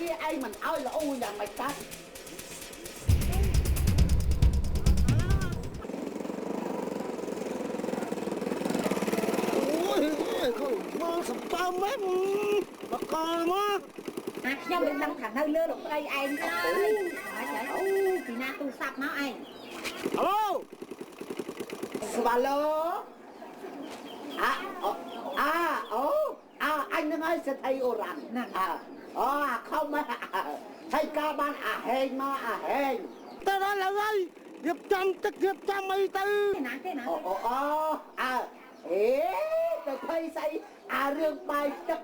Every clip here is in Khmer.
kia ai mình ơi là u nhà mày ta không mơ sập tao mất mà coi má nhau mình đang thẳng nơi lơ lục đây anh ơi thì na tu sập máu anh alo alo anh nói sẽ thấy ô rắn không thấy ca ban hên mà hên tao nói là gì nghiệp trăm mấy tư cái nè tôi thấy say rương bài chất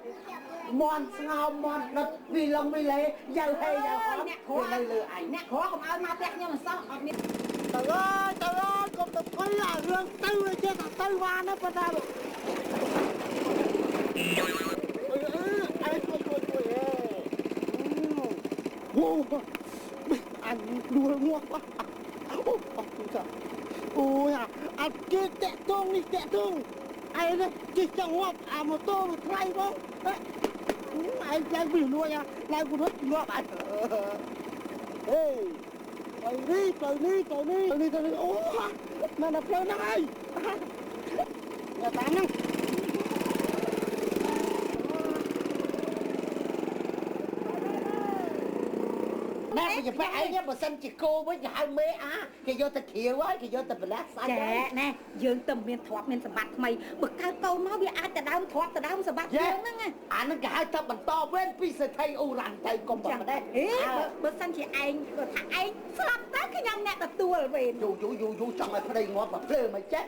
mòn ngao mòn đập vì lòng vì lệ giờ hay giờ khó đây lừa ảnh nè khó không ơi mau tẹt nhau mà sao trời ơi con tập thấy rương tư chứ thằng tư hoa nó phải ra được anh đuôi mua quá ôi anh kia tẹt tung ai đây chỉ chẳng ngoặc mà tô một thay không anh đang bị nuôi nha lại cũng hết ngọt anh ê tới đi ô mà là plei này nhà tám nhá nè bây giờ phải nhá mà xanh chỉ cô với hai mê cái vô ta thiếu á cái vô ta black sai trẻ nè dương tầm miền thoát miền sầm bát mày bực cao câu nó bị ai ta đau thoát ta đau sầm bát dương đó nghe nó cái tập bằng to bên pi sẽ thay u rằn thay con bạc đây bữa xanh chị anh rồi thằng anh sắp tới cái nhầm nè tập tua về dù trong này đây ngọt mà plei mày chết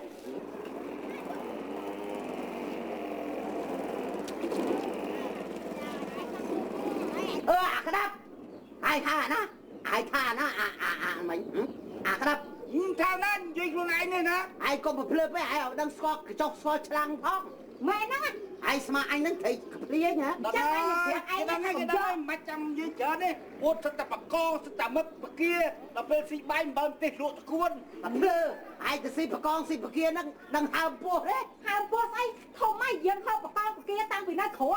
cái đó ai tha nó mình cái đó theo nó duy luôn anh này nè ai có một plei với ai đang chọc chlang phong mẹ nó ai mà anh đang thấy plei nhá chắc anh cái đó mà chăm dưới chợ đi út thật tập con thật mất kia là bên xì bay mà bên tết lụa cuốn plei ai cái xì con xì kia đang hàm po đấy hàm po say không ai dân không con kia tăng vì nó khổ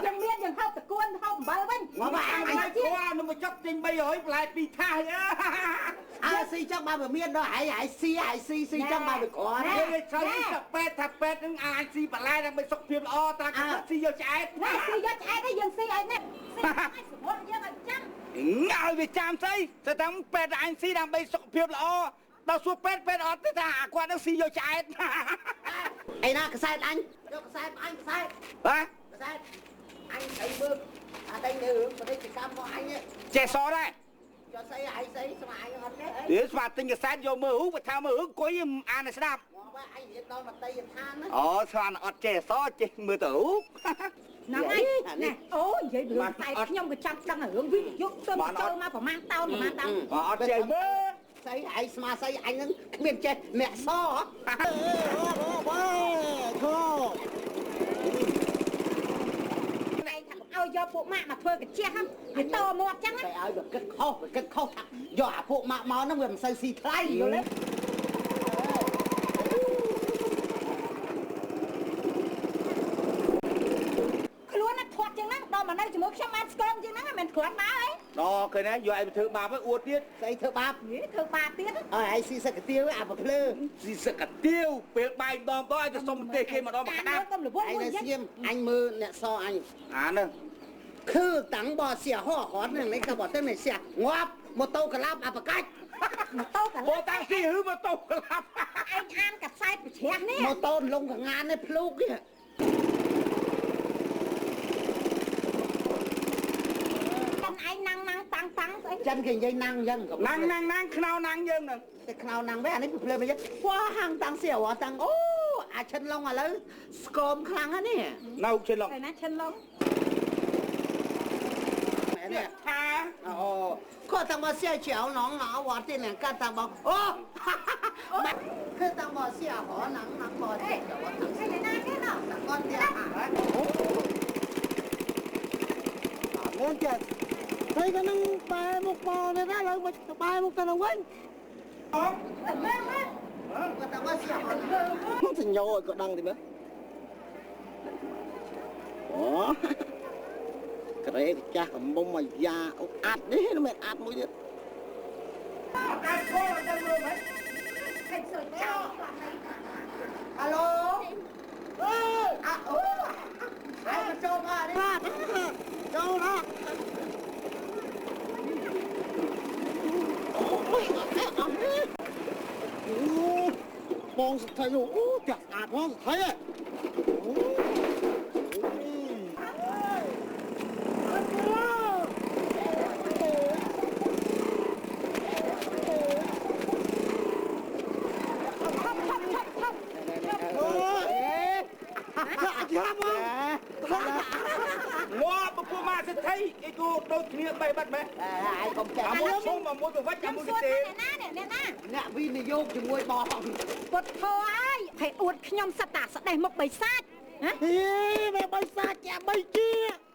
dân miên dân không cuốn không bờ bên mà anh khoa nó mà chấp trên bây giờ lại bị thay xì trong ba bờ miên đó hãy xì trong ba bờ có đấy sao thập pet những ai xì bà lai đang bị sốc phim o ta cái xì vô chạy đấy dân xì ấy nè ngài bị chạm xây sẽ thằng pet anh xì đang bị sốc phim o đâu suốt pet ở tới thả qua nó xì vô chạy ai na cái sai anh sai hả anh thấy bơm đây để hướng và đây chỉ cam của anh ấy trẻ xó đây cho xây sao mà anh ngon đấy để mà tinh cái sát vô mơ hú và thao mơ hú cuối anh này sẽ đạp anh biết đâu mà tây than đó xoan ọt trẻ xó trên mưa tử nó ngay nè ôi vậy được tại nhông cái trăm đang ở hướng ví dụ tôi chơi mà phải mang tao ọt trẻ mơ xây anh nó miền trên mẹ so ao do phụ mạ mà thuê cái che không cái to một chắc á ao được cái khâu thật do phụ mạ máu nó mềm xây xì thay rồi đấy luôn nó thoát chừng đó đâu mà đây chỉ muốn xem ăn cơm chứ nó mình thoát má ấy đó cái này giờ anh thử bà với uất tiết xây thử bà tiết ai xì sợ cái tiêu à mà plei xì sợ cái tiêu việc bài đòn đó anhจะส่งเตะkhi mà đó mà đá anh là xiêm anh mơ nè so anh nè คือตังบ่เสียห่อหอนหนึ่งในกระบอกเต้นในเสียงอบโมโตกระลาบอัปกัด โมตังซี่หื้อโมโตกระลาบ anh ăn cả sai bị chén nè โมโตลงกับงานในพลุกเนี่ย anh năng tăng chân thì dây năng dân năng khao năng dân nè cái khao năng với anh ấy plei bây giờ qua hàng tăng xiêu à tăng ô chân lông à lấy scom khang á nè nâu chân lông cái nát chân lông nè có tăng bò xe chéo nóng nó vào tên này can tăng bò cứ tăng bò xe họ nắng bò thế cái này nát thế nào con tiền hả ngon chưa thấy cái năng bài một bò này ra lại bài một cái nào quên có tăng bò xe họ không thành nhau rồi có đăng thì mấy ក្រែចាស់កំមុំមកយ៉ាអាត់នេះមិនអាត់មួយទៀត អាខោដល់មើលមើល Hãy subscribe cho kênh Ghiền Mì Gõ để không bỏ lỡ អាឡូអើយអូហើយមកចូលមកនេះ ចូលណាបងស្ថិយអូចាស់ស្អាតផងស្ថិយមកពពុះមកសិទ្ធិគេគូដូចគ្នាបីបាត់មែន អាយកុំចាក់ អាមួយឈុំអាមួយទៅវិញអាមួយទៅទេ អ្នកវិនិយោគជាមួយបង ពុតធោហើយហើយអួតខ្ញុំសិតតាស្ដេះមុខបិសាចហ៎ ហេមកបិសាចចាបីជា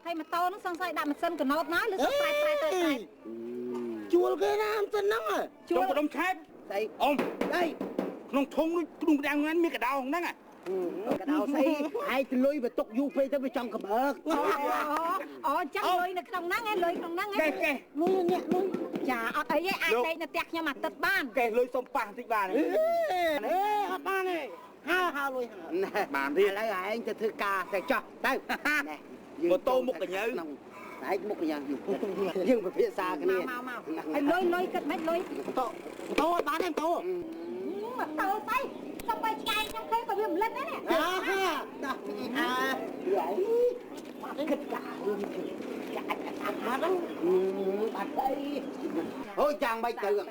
ហើយម៉ូតូនោះសង្ស័យដាក់ម៉ាស៊ីនកណោតណាឬសប្រែទៅ ជួលគេណាមិនហ្នឹង ជុំកដុំឆែប ស្អី អ៊ំ អី ក្នុងធុងនោះក្នុងក្តាំងហ្នឹងមានកដោហ្នឹង កដោស្អីឯងទៅលុយទៅទុកយូរពេកទៅវាចង់កំរើក អូចាំលុយនៅក្នុងហ្នឹងឯងលុយក្នុងហ្នឹងឯ កេះ ងលុយនេះលុយចាអត់អីទេអាចដេកនៅផ្ទះខ្ញុំអាទិត្យបាន កេះលុយសុំប៉ះបន្តិចបាន អេអត់បានទេហើលុយ បានទៀត ឥឡូវឯងទៅធ្វើការតែចោះទៅ ម៉ូតូមុខកញើ ឯងមុខកញ្ញាយើងពិភាក្សាគ្នា មកហើយលុយគិតមិនលុយ តោបានទេតោ ម៉ូតូស្អីសំបីឆ្កែខ្ញុំឃើញក៏វាមិនលិតដែរណា អាដោះអាគិតការរឿងចាក់អាបាត់បាត់អីអូចាំមិនទៅរឿង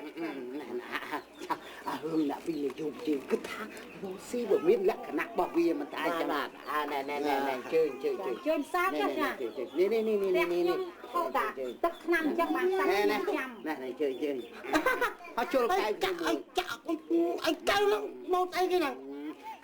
អ្នកវិនិយោគជឿគិតថាលោកស៊ីវាមានលក្ខណៈរបស់វាមិនតែចាំណែជើញ ជើញសាចាចា នេះ ខ្ញុំហូបតាទឹកឆ្នាំអញ្ចឹងបានសាច់ចាំ ណែជើញអត់ចូលកែវ ចាក់ឲ្យចាក់ឲ្យកៅនឹងម៉ូតអីគេហ្នឹង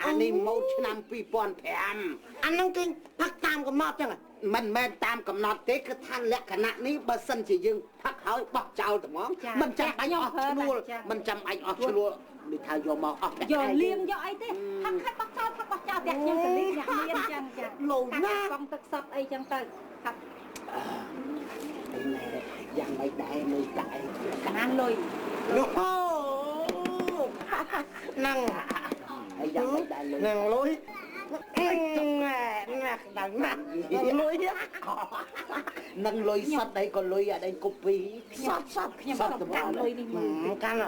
អានេះម៉ូតឆ្នាំ 2005 អាហ្នឹងគេផឹកតាមកំណត់ចឹង មិនមែនតាមកំណត់ទេគឺថាលក្ខណៈនេះបើសិនជាយើងផឹកហើយបោះចោលត្មងមិនចាំបាច់អស់ឈ្នួលមិនចាំបាច់អស់ឈ្នួលដូចថាយកមកអស់ យកលៀងយកអីទេផឹកខាត់បោះចោលផឹកបោះចោលតែខ្ញុំកលីអ្នកមានអញ្ចឹងចា លោណា កង់ទឹកសុតអីចឹងទៅផឹក យ៉ាងមិនដែរលុយកាក់អី កណានលុយ នោះហ្នឹង ហើយយ៉ាងមិនដែរលុយ ហ្នឹងលុយអេណាស់ដល់ណាស់លុយ នឹងលុយសតអីក៏លុយអត់ឯងកូពី សតខ្ញុំសុំកាន់លុយនេះមក កាន់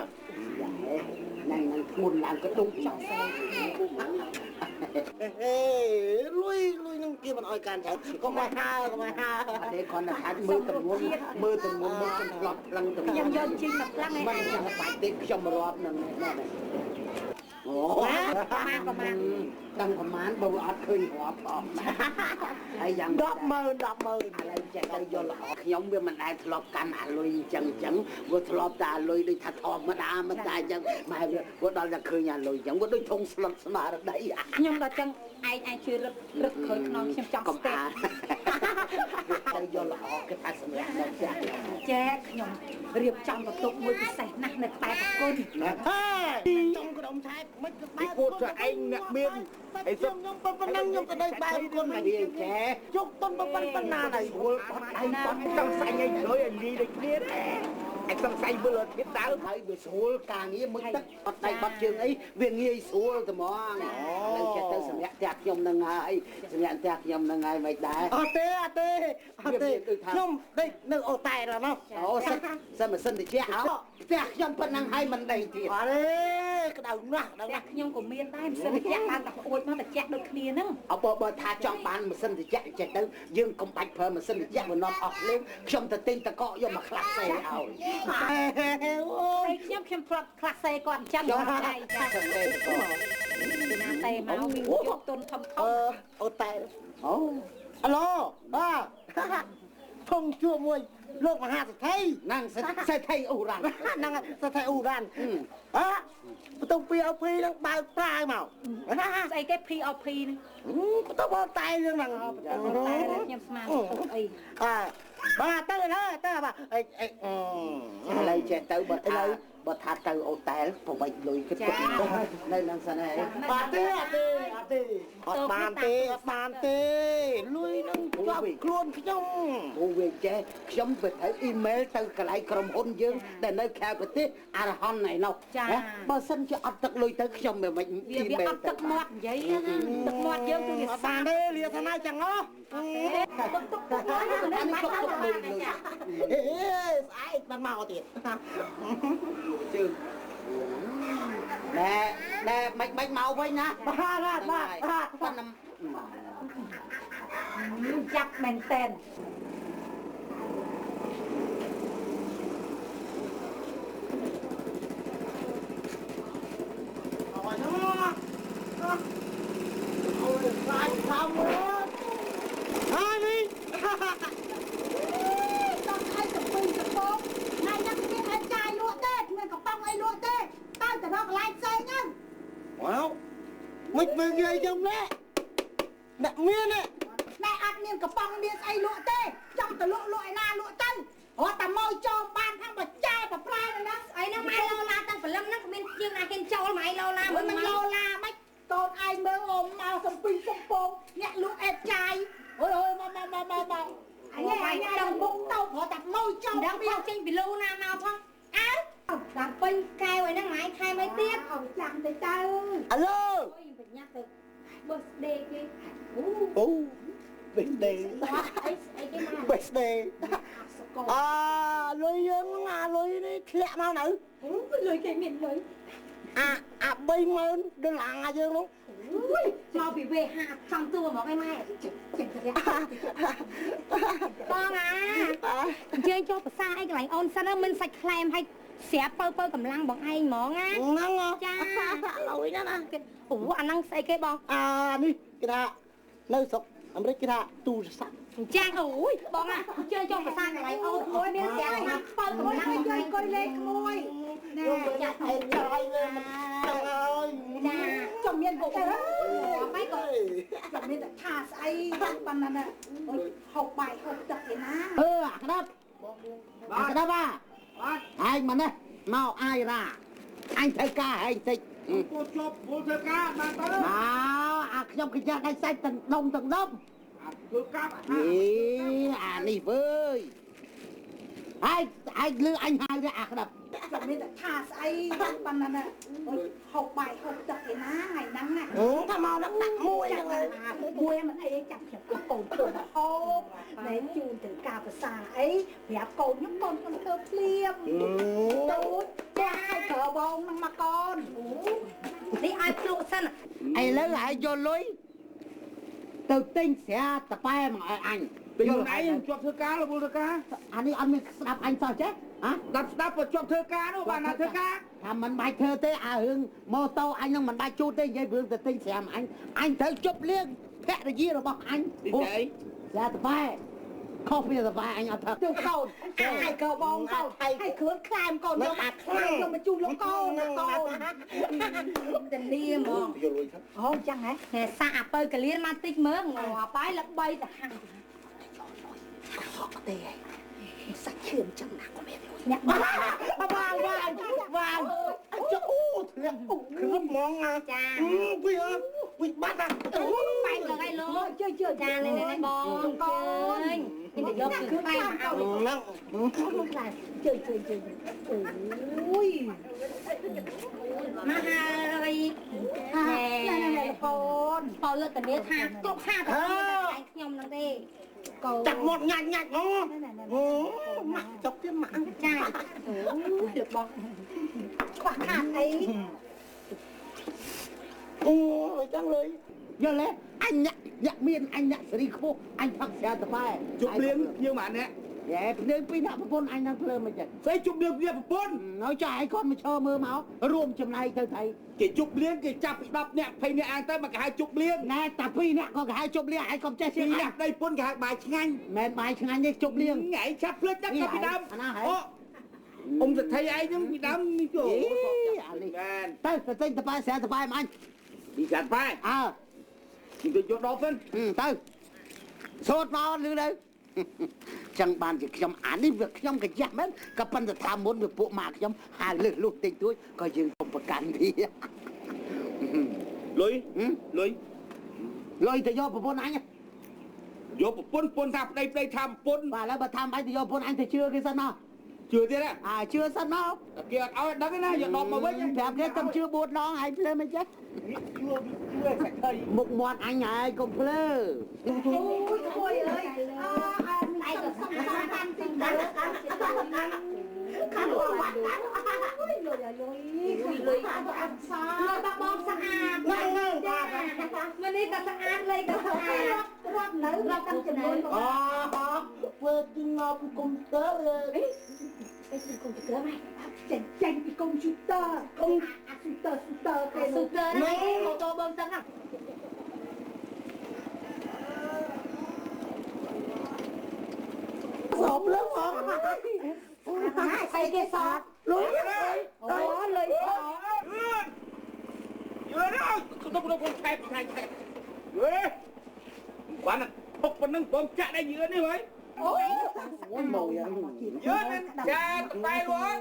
នឹងធ្ងន់ឡើងក៏ដុំចង់ស្អី ហេលុយនឹងគេមិនអោយកាន់ច្រើនកុំឲ្យហើកុំឲ្យហើ អត់ទេគាត់នឹងថាមើលទម្ងន់មកខ្ញុំឆ្លប់ឡើងទៅ ខ្ញុំយកជីងមកខ្លាំងឯង មិនចាំបាច់ទេខ្ញុំរាប់នឹងណែអូ ប្រហែល ដឹងប្រហែលបើអត់ឃើញរាប់ផងហើយយ៉ាង 100000 ឥឡូវចេះទៅយល់ល្អខ្ញុំវាមិនដែលធ្លាប់កាន់អាលុយអញ្ចឹងវាធ្លាប់តែអាលុយដូចថាធម្មតាមិនតែអញ្ចឹងម៉ែវាដល់តែឃើញអាលុយអញ្ចឹងវាដូចធុងស្លុតស្មារតី ខ្ញុំដល់ចឹងឯងជួយរឹកក្រោយខ្នងខ្ញុំចង់ស្ទែក ទៅយល់ល្អគេថាសម្រាប់ដល់ចាស់ ចែកខ្ញុំរៀបចំបន្ទប់មួយពិសេសណាស់នៅតែប្រគុណ ហេចុងក្រុមឆែបមិនទៅបែប គួតថាឯងអ្នកមានអីសុំ ខ្ញុំប៉ុណ្ណឹងខ្ញុំទៅដេកបែបគុណ វាចេះ ជុកតុនប៉ុណ្ណាហើយ វល់បាត់ឯងបាត់ចង់សាញ់ឯងលុយឲ្យលីដូចគ្នាឯងសង្ស័យវិលអត់ធៀបដើម ហើយវាស្រួលការងារមួយទឹកអត់ដៃបាត់ជើងអីវាងាយស្រួលត្មងនៅចេះទៅសម្រាប់ផ្ទះខ្ញុំនឹងហើយសម្រាប់ផ្ទះខ្ញុំនឹងហើយមិនដែរ អត់ទេខ្ញុំដេកនៅអូតែណា អូសិនម៉ាស៊ីនតិចអោផ្ទះខ្ញុំប៉ុណ្ណឹងហើយមិនដេកទៀត អត់ទេក្តៅណាស់ តែខ្ញុំក៏មានដែរមិនសិនតែចាក់បានតែអួចមកតែចាក់ដូចគ្នាហ្នឹង អបបើថាចង់បានម៉ាស៊ីនតិចចេះទៅយើងកុំបាច់ប្រើម៉ាស៊ីនតិចវានាំអស់លេងខ្ញុំទៅទិញតកកយកមកខ្លះសេឲ្យ ហើយខ្ញុំប្រាប់ខ្លះសេគាត់អញ្ចឹង ចុះ ចា តែ ចា ទៅលេងតក ពីណាតែមកវិញយកទុនធំ អូតែ អូ អាឡូបាទធំជួមួយលោកមហាសេដ្ឋី ហ្នឹងសេដ្ឋីអូរ៉ាន់ ហ្នឹងសេដ្ឋីអ៊ូរ៉ានបន្ទប់ពីអភីនឹងបើកប្រាយមក ស្អីគេ POP ហ្នឹង បន្ទប់តែរឿងហ្នឹង តែខ្ញុំស្មានអី បាទទៅបាទអី ឥឡូវចេះទៅបើថាទៅអូតែលប្រវិចលុយគិតនៅនឹងសិនហើយ បាទទេអត់ ទេអត់បានទេលុយនឹងជាប់ខ្លួនខ្ញុំអូវាចេះខ្ញុំទៅត្រូវអ៊ីមែលទៅកន្លែងក្រុមហ៊ុនយើងដែលនៅខេត្តប្រទេសអារហុនណៃនោះបើសិនជាអត់ទឹកលុយទៅខ្ញុំមិនអ៊ីមែល ទឹកមាត់និយាយណាទឹកមាត់យើងគឺវាស្អាត ទេលាថាណាចឹងហ៎ ទឹកមាត់នេះមិនបាច់ទៅលុយ អេស្អែកបានមកទៀត ជើងដែលមិនមកវិញណា បាទ ប៉ុន្តែ ចាក់មែនតែន អូយណាអូយខ្លាចខំមកហើយនេះ ต้องให้กับปืนกับโป๊กนายนักเรียนอาจารย์ลวกเต้เงินกับป้องไอ้ลวกเต้ตั้งแต่นอกลายเซงนั่น ว้าวមិនមើលងាយខ្ញុំណាអ្នកមានណា นายอัดเนียนกับป้องเนียนไอ้ลวกเต้จ้องแต่ลวกไอ้นาลวกตั้งโอ้แต่มอยจอมบ้านทั้งบัดใจกับปลายเลยนะไอ้นั่งไม้โลลาตั้งแต่เริ่มนั่งเป็นยังไงเห็นโจรไม้โลลามันโลลาไม่โดนไอ้เมืองอมมาสมปีสมโปงเนี่ยลวกไอ้ใจโอ้ยมาไอ้เนี่ยจังบุ้งเต้าพอแต่มอยจอมดังพอจริงไปโลนามาพออ้าวดังเป็นใครไว้นั่งไม้ใครไม่เตี้ยเอาจังแต่เจ้า អាឡូ โอ้ยเป็นยักษ์เลยเบิร์ดเดย์กี้โอ้ អូបេដេ ไอ้ที่มา បេដេ สกอ អាលុយយើងអាលុយនេះធ្លាក់មកនៅ โอ้ยเลยแกเหม็นเลย អា$30000យើងនោះ อุ้ยมาปีเวหาทำตัวบอกไอ้แม่เจ็บเลยต้องอ่ะเจอโจ้ภาษาไอ้ไหลออนซะแล้วมันใส่แคลมให้เสียเปิลกำลังบอกไอ้หมอไง ហ្នឹងហ៎ จ้า លុយណា โอ้อันนั้นใส่แกบอก នេះគេថានៅស្រុកអាមេរិកគេថាទូរស័ព្ទ จ้าโอ้ยบอกอ่ะเจอโจ้ภาษาไหลออนโอ้ยเนี่ยเสียเปิลกำลังให้ช่วยก้อยเล็กมวยแน่จะไอ้จอยเลย ចឹងហើយ จ้าจมเย็นบอกไม่ก่อน แบบนี้แต่ขาไอ้ปันนั่นน่ะ6 ใบ 6 จักรนะ អាក្តាប់ឯងមកនេះមកអាយរ៉ាអញត្រូវការឯងតិច ពូជប់ពូធ្វើការបានទៅ មកអាខ្ញុំកញ្ញាដៃសាច់ទាំងដុំ ធ្វើការ អានេះវើយឯងលឺអញហៅទេអាក្តាប់ แบบนี้แต่ขาไอ้ปันนั่นน่ะ6 ใบ 6 จักรนะไงนั่งน่ะ ថាមកដាក់មួយហ្នឹង มวยมันไอ้จับเข็มก็โกนตัวโอ้ไหนจูนถึงกาภาษาไอ้แบบโกนยุบโกนคนเธอเปลี่ยมตูดจ้าเธอบองนั่งมาก่อนนี่ไอ้ปลุกสั้น ឥឡូវហើយយកលុយទៅទិញស្រាតប៉ែមកឲ្យអញ ពេលថ្ងៃជាប់ធ្វើការលោកធ្វើការ អានេះអត់មានស្ដាប់អញសោះចេះហ៎ ស្ដាប់ក៏ជាប់ធ្វើការនោះបានណាធ្វើការ ថាមិនបាច់ធ្វើទេអារឿងម៉ូតូអញនឹងមិនបាច់ជួតទេនិយាយរឿងទៅទិញស្រាមអញត្រូវជប់លៀងភរិយារបស់អញ ទីไหน ស្រាតប៉ែខុសពីតប៉ែអញអត់ថា จูกอนไอ้ก็บองเขาให้เคลื่อนคลายก่อนเดี๋ยวมาคลายลงมาจูนลงก้อนแต่นี่มอง យកលុយទៅ โอ้จังไงแห่สาเปิดกระเลียนมาติ๊กเมืองหัวไปแล้วใบแต่ห่างสักเชื่อมจังหนักกว่าแม่เนี่ย វ៉ាងចុះអូធ្លាក់គឺមងណា จ้า វិបាត់ណា ไปเลยไอ้ลูกเชื่อจ้าเลยในบองก้อนนี่เดี๋ยวคือไปเอา ហ្នឹង เชื่อโอ้ยมาหาเลยแหมปอนปอนเลือกแต่เนี้ยทากบห้าตัวไอ้ยมนั่นเอง ចាក់មកញ៉ាច់មកម៉ាក់ចុកទៀតម៉ាក់ จ้าđược bong quả hạt ấy អូចឹងលុយ យល់ទេអញអ្នកមានអញអ្នកសេរីខ្ពស់អញផឹកស្រាតប៉ែ ជប់លៀងយើងបានណា ហេព្រឹងពីអ្នកប្រពន្ធអញនឹងធ្វើមិនចឹង ស្អីជប់លៀងវាប្រពន្ធ នៅចាឯងគាត់មកឈរមើលមករួមចំណែកទៅថៃ គេជប់លៀងគេចាប់ពី10នាក់20នាក់អាងទៅមកគេហៅជប់លៀង ណែតែ2នាក់ក៏គេហៅជប់លៀងឯងក៏ចេះ ពី ជាង អ្នកដៃពុនគេហៅបាយឆ្ងាញ់ មិនបាយឆ្ងាញ់ទេជប់លៀង ថ្ងៃចាប់ភ្លេចចាប់ពីដើម អាណាហ៎ អូអ៊ំសទ្ធិឯងហ្នឹងពីដើមនេះចូល អានេះ បាន ទៅទិញតប៉ែស្រាតប៉ែមកអញ ពីកាត់បាយ អើ ពីទៅយកដល់វិញ ទៅសូត្រមកលឺទៅចឹងបានជាខ្ញុំអានេះវាខ្ញុំកញ្ចាស់មែនក៏ប៉ុន្តែថាមុនវាពួកម៉ាក់ខ្ញុំហាលឹះលុះតិចតួចក៏យើងកុំប្រកាន់វា លុយលុយ lôi thì do bốn anh vô pun tháp đây tham pun và là bà tham anh thì do bốn anh thì chưa cái sân nào chưa thế đấy à chưa sân nào kia ao đắng cái này giờ đọc mà với đẹp đấy tâm chưa buồn lo anh lên mình chết một món anh ai cũng lơ ôi ơi ai còn xong ăn xin ăn khăn hoa mặt lười ăn sao bác bom sang ănวันนี้ก็สะอาดเลยก็สะอาดรอบไหนรอบตั้งจำนวนvừa đi ngọc công tớ rồi ไปซื้อคอมพิวเตอร์ไหมเจ๋งๆอีคอมพิวเตอร์คอมพิวเตอร์นี่ของตัวเบิ้งจังอ่ะสอบแล้วเหรอใส่เกสรรู้โอ้เลย vừa đó không thèm vừa quán này bốc phần nâng bom chạ đây vừa đi mấy màu vậy vừa nên cha tay luôn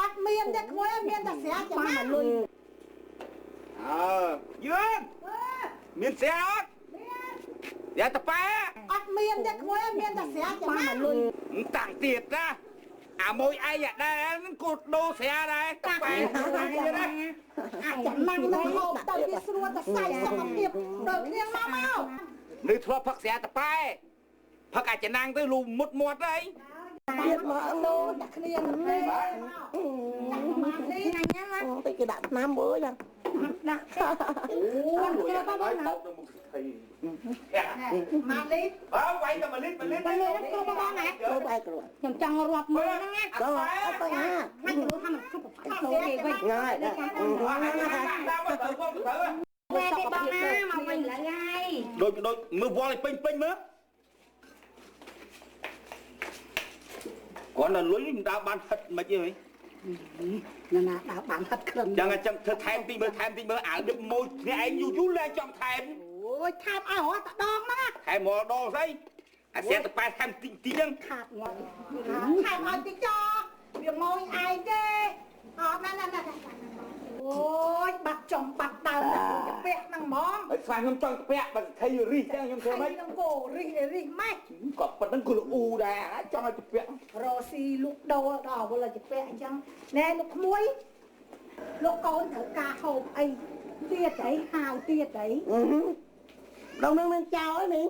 อัดเมียนเด็กมวยเมียนแต่เสียจะมาเลย vừa miền xe dạ tập ba อัดเมียนเด็กมวยเมียนแต่เสียจะมาเลย tặng tiệt ra môi ai vậy đây nó cột đô xe đây tập ba đây อาจจะนั่งนั่งหอบแต่พิสรวแต่ใส่สมเปียบเดินเรียงมาเมา นึกทั่วพักเสียtập baพักอาจจะนั่งtới lùm một đây เปียบมาโน่แต่เคลียร์เลยมาสิไงเนี่ยนะ tới cái đạn nam bữa nha นะโอ้เจอป้าบ้านนะมาลิฟ quay cho mà lít ไปเลยนะตัวป้าบ้านไหน tôi bay rồi ยังจังรวบมือนะไง đó tôi ha ให้รู้ทำมันคือผมโอเคไป ngay đó แม่ไปบ้านนะมาเป็นละไง đôi mưa vo này pin mớ còn là lưới mình đã bán thật mà chứ ấy นั่นนะดาวบางทัดเครื่อง chẳng là chẳng thơ thèm tí mơ ảo được môi thì anh dù chú lên trong thèm โอ้ยทำเอาหัวตะดองนะ thèm mò đo dây xe tập ba thèm tí nhân ขาดเงินทำเอาติจอเดี๋ยวมองไอ้เจ้หอบนั่นโอ้ยบัดจมบัดเตาจะเปียกนั่งมอง phải không trong pẹ bằng thay ri sang trong ใคร thơ mấy ต้องโกริไม่ có phần năng cửa u đà cho nó chụp pẹ รอซีลูกโดดอกเวลาจะเปียกจังแน่ลูกมวยลูกโกนถือกาหอบไอ้เตี้ยใจหาวเตี้ยใจ đâu nâng lên chào ấy mình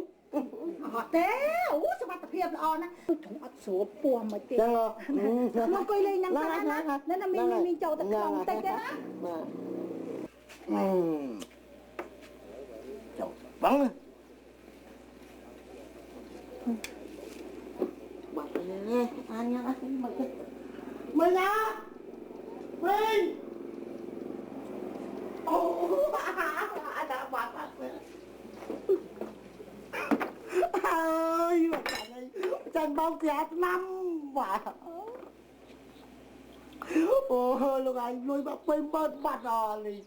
เต้โอ้สมัติเพียบละออนะถุงอัดโสปัวมาเตี้ย chẳng ngờ มันก็เลยยังกันนะนั่นน่ะมีโจตะกองเต้นะ chào bắn bật lên ăn nha mình nha mình đã bật ơi chân bông kẹt năm và ôi lúc anh nuôi bác quên bớt bật rồi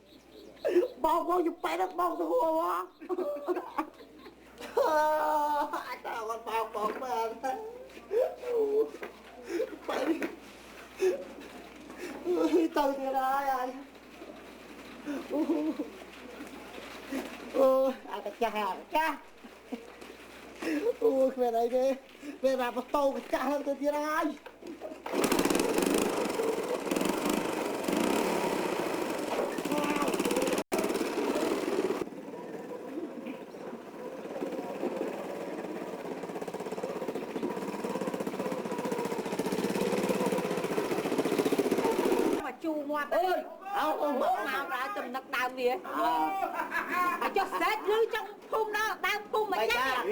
bao con chụp bay đất bao thua quá tao còn bao con mà bay đi từ kia đây anh cái cha về đây đi về làm một tô cái cha hơn từ kia đây chu ngoặt ơi không mở nào ra tầm nặc đào kìa cho xét rưới trong phun đó đào phun mà chắc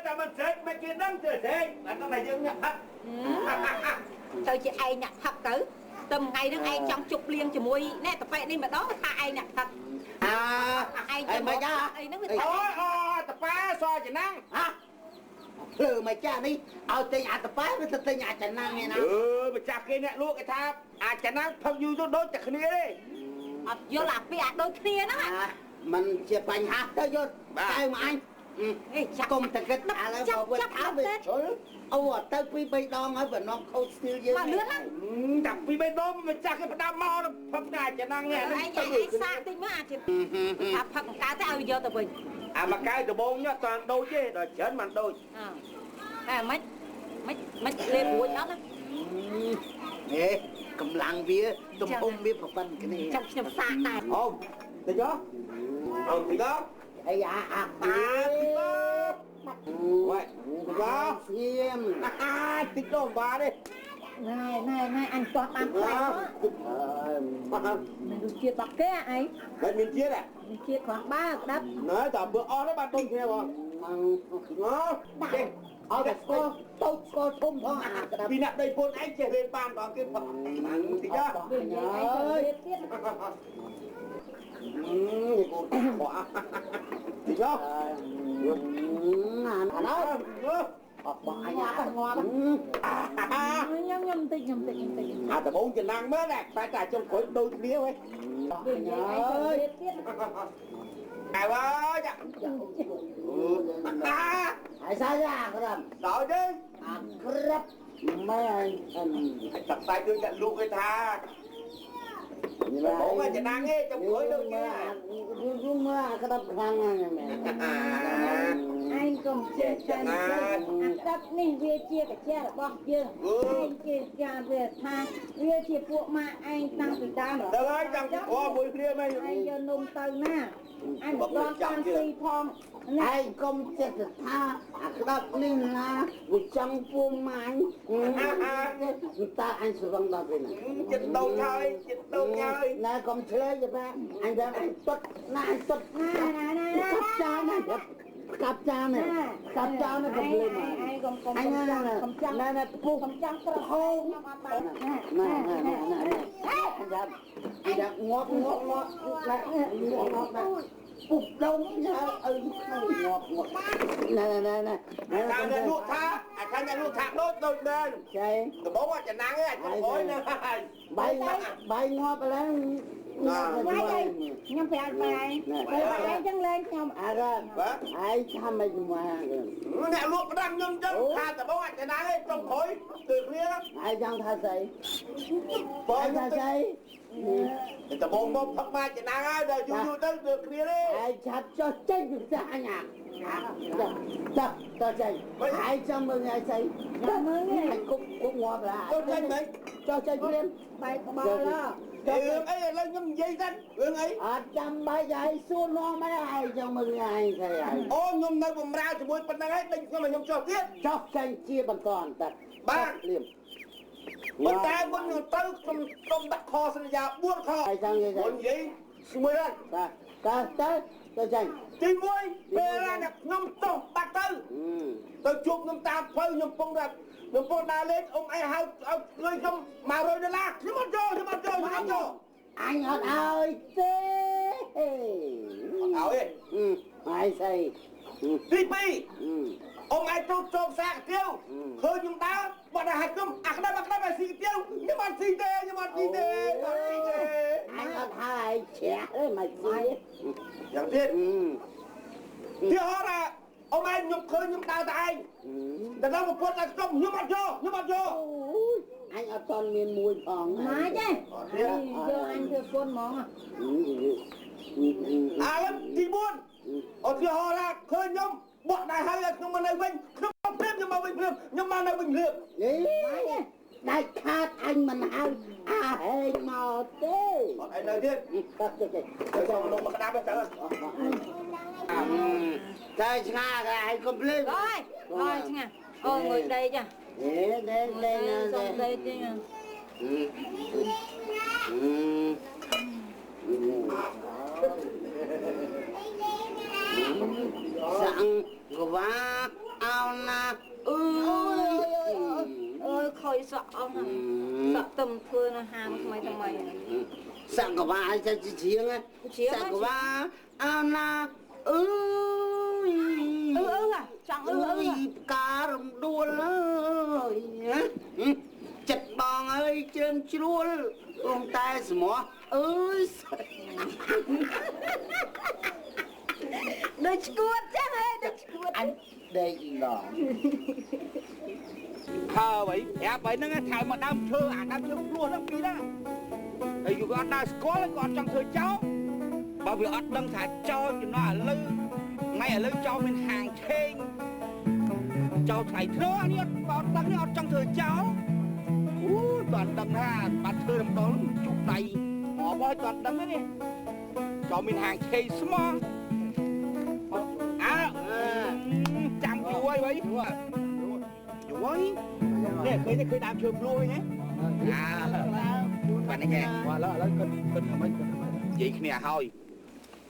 ta mình chết mấy kia nắng trời thế nó này dương nhặt thật tôi chị ai nhặt thật tử tầm ngày đứa ai trong chục liên cho mùi nè tập vậy nên mà đó tha ai nhặt thật ai cho mày ra ai nó người ôi tập ba so chỉ năng lừa mày cha đi ao tay nhà tập bái với tay nhà chẳng năng nghe nào mà cha kia nè luôn cái tháp chẳng năng phong du cho đốt chặt kia đi vô là bị đôi kia đó mình sẽ bành hạt tới vô tay mà anh កុំតែគិតឥឡូវបើវាថាវាជុលអូទៅពី3ដងហើយបើនាំខូចស្ទីលយើងមកលឿនណា តាំងពី3ដងមិនចាស់គេផ្ដាំមកផឹកតែចំណាំងនេះ ឯងសាកតិចមើលអាចថាផឹកកៅទៅឲ្យយកទៅវិញ អាមកកៅដបងនេះតើដូចទេដល់ច្រើនមិនដូច តែមិនលេបរួចអត់ណា ហេកម្លាំងវាទំហំវាប្រព័ន្ធគ្នា ចាំខ្ញុំសាកតែ អូទៅយកអូទៅយក អីអាបា វ៉ៃបាស្ងៀម តិចដល់បាទេ ណែអញទាស់បានខ្លាំងមិនដូចជាតិបាក់គេអី មិនមានជាតិហ៎ ជាតិគ្រាន់បើក្តាប់ ណែតើបើអស់ទៅបានដូចគ្នាបងចេះ អត់តែស្គាល់តូចស្គាល់ធំផងអាក្តាប់ ពីអ្នកដីពុនឯងចេះរៀនបានដល់គេផងហ្នឹងតិចយក វានិយាយអីទៅទៀត នេះគូខោតិចយក អានោះអត់បងអញងាប់ខ្ញុំតិច អាដបងចំណាំងមើលតែតែចុងក្រួយដូចគ្នាហ៎ វានិយាយអីទៅទៀត អើយហើយសាយ៉ាក្តាប់ ដល់ទេ អាក្រាប់ម៉ែអញ តែតែដូចតែលោកគេថាបងមកចំណាំងទេចុងក្រួយដូចគ្នា យូរមកអាក្តាប់ខ្លាំងណាស់មែន ឯងកុំចេះតែអាក្តាប់នេះវាជាកញ្ចក់របស់យើងឯងជាការវាថាវាជាពួកម៉ាក់ឯងតាំងពីដើម ដល់ហើយចាំខោមួយគ្នាមែន ឯងយកនំទៅណាអញមិនដល់តាមស៊ីផង ឯងកុំចិត្តថាអាក្តាប់នេះណាវាចង់ពួងម៉ាញ់តើអញស្រវឹងដល់ពេលណា ចិត្តដូចហើយចិត្តដូចហើយ ណែកុំឆ្លើយទេបាទអញដល់អញទុតណាអញទុតណាកាប់ចានណាកាប់ចានណាកាប់ចានណាកុំភ្លេច ឯងកុំកុំ អញណាណែពុះ កុំចាំត្រហោខ្ញុំអត់បាន ណាអញដាក់ងាប់ណាពុះដងណាអើងាប់ណែ តាមតែលក់ថាអាខាងតែលក់ថាដូចដែរ ចៃ ដំបងចំណាំងឯងចុងក្រួយណា បាយងាប់ឡើង វាយខ្ញុំប្រាប់បាយបាយចឹងលេងខ្ញុំ អារ៉ាឯងថាមិនមក អ្នកលក់ផ្ដាំខ្ញុំចឹងថាដំបងចំណាំងឯងចុងក្រួយគឺគ្នា ឯងចង់ថាស្អី បងខ្ញុំ ថាស្អី ដំបងមកផឹកមកចំណាំងហើយដល់យូរទៅគឺគ្នាទេ ឯងឆាប់ចុះចេញពីផ្ទះអញអាតើចេញឯងចាំមើលឯងស្អី ទៅមើលនេះ អញគប់ងាប់ឡា ទៅចេញមិន ចុះចេញព្រាម បាយក្បាលឡ រឿងអីឥឡូវខ្ញុំនិយាយសិនរឿងអី អត់ចាំបាច់ឲ្យសួរនាំមកឯងចាំមើលឯងស្អីឯង អូខ្ញុំនៅបំរើជាមួយប៉ុណ្ណឹងហើយដេញខ្ញុំឲ្យខ្ញុំចុះទៀត ចុះចេញជាបន្តអន្តរព្រាម ប៉ុន្តែមុនខ្ញុំទៅខ្ញុំសុំដាក់ខសន្យា4ខ ឯងចង់និយាយ មុននិយាយស្មួយហើយ ទៅចេញ ទី1ពេលណាខ្ញុំចុះបាក់ទៅជួបខ្ញុំតាមផ្លូវខ្ញុំពងដើរលេងអ៊ំអីហៅឲ្យលុយខ្ញុំ$100ខ្ញុំអត់ចូលខ្ញុំអត់ចូល អញអត់ឲ្យទេឲ្យទេ ឯងស្អី ទី2អ៊ំឯងទៅចូលសាកទៀវឃើញខ្ញុំដើរបត់ឲ្យខ្ញុំអាក្តាប់ឲ្យស៊ីទៀវខ្ញុំអត់ស៊ីទេខ្ញុំអត់ស៊ីទេ អញអត់ឲ្យជ្រះទេមិនស៊ី យ៉ាងទៀតទីហោរ៉ាអ៊ំឯងខ្ញុំឃើញខ្ញុំដើរតែឯងតែដល់ប្រពន្ធតែខ្ញុំអត់យកអញអត់តន់មានមួយផង ម៉ាចេះយកអញធ្វើពុនហ្មង ឥឡូវទី4អត់ទីហោរ៉ាឃើញខ្ញុំបក់ដៃហើយខ្ញុំមកនៅវិញខ្ញុំព្រាមខ្ញុំមកវិញព្រាមខ្ញុំមកនៅវិញព្រាម ដាច់ខាតអញមិនហៅអាហេងមកទេ អត់ឯនៅទៀត ទៅ ចូលក្នុងមកក្តាប់ទៅ តែឆ្ងាកឯងកុំភ្លេច ហើយឆ្ងាអូងើយដេកចា ដេកណា សុំដេកទេសាំងកវ៉ាអោណាអើយខុយសក់អស់សក់ទំធ្វើនៅហាងថ្មីសាំងកវ៉ាឲ្យចេះជាងសាំងកវ៉ាអោណាចង់ការរំដួលអើយចិត្តបងអើយជើងជ្រួលរងតែស្មោះអើយ Đôi chuột chắc ơi, đôi chuột. Anh đây là thờ vậy dạ vậy nó thờ mà đam thơ đam thơ luôn nó kỹ đó thì dù con đam có là còn trong thời cháu bao vì ọt đâm thả cho nó ở lư ngay ở lư cho mình hàng thênh cho thầy thơ anh ấy bảo đâm nó trong thời cháu toàn đâm ha bạn thơ đâm đó chụp đầy họ bói toàn đâm đấy đi cho mình hàng thênh small chẳng chú ơi vậy chú ơi nè khơi đam trường luôn nhé bạn này nghe cân mấy vậy nè thôi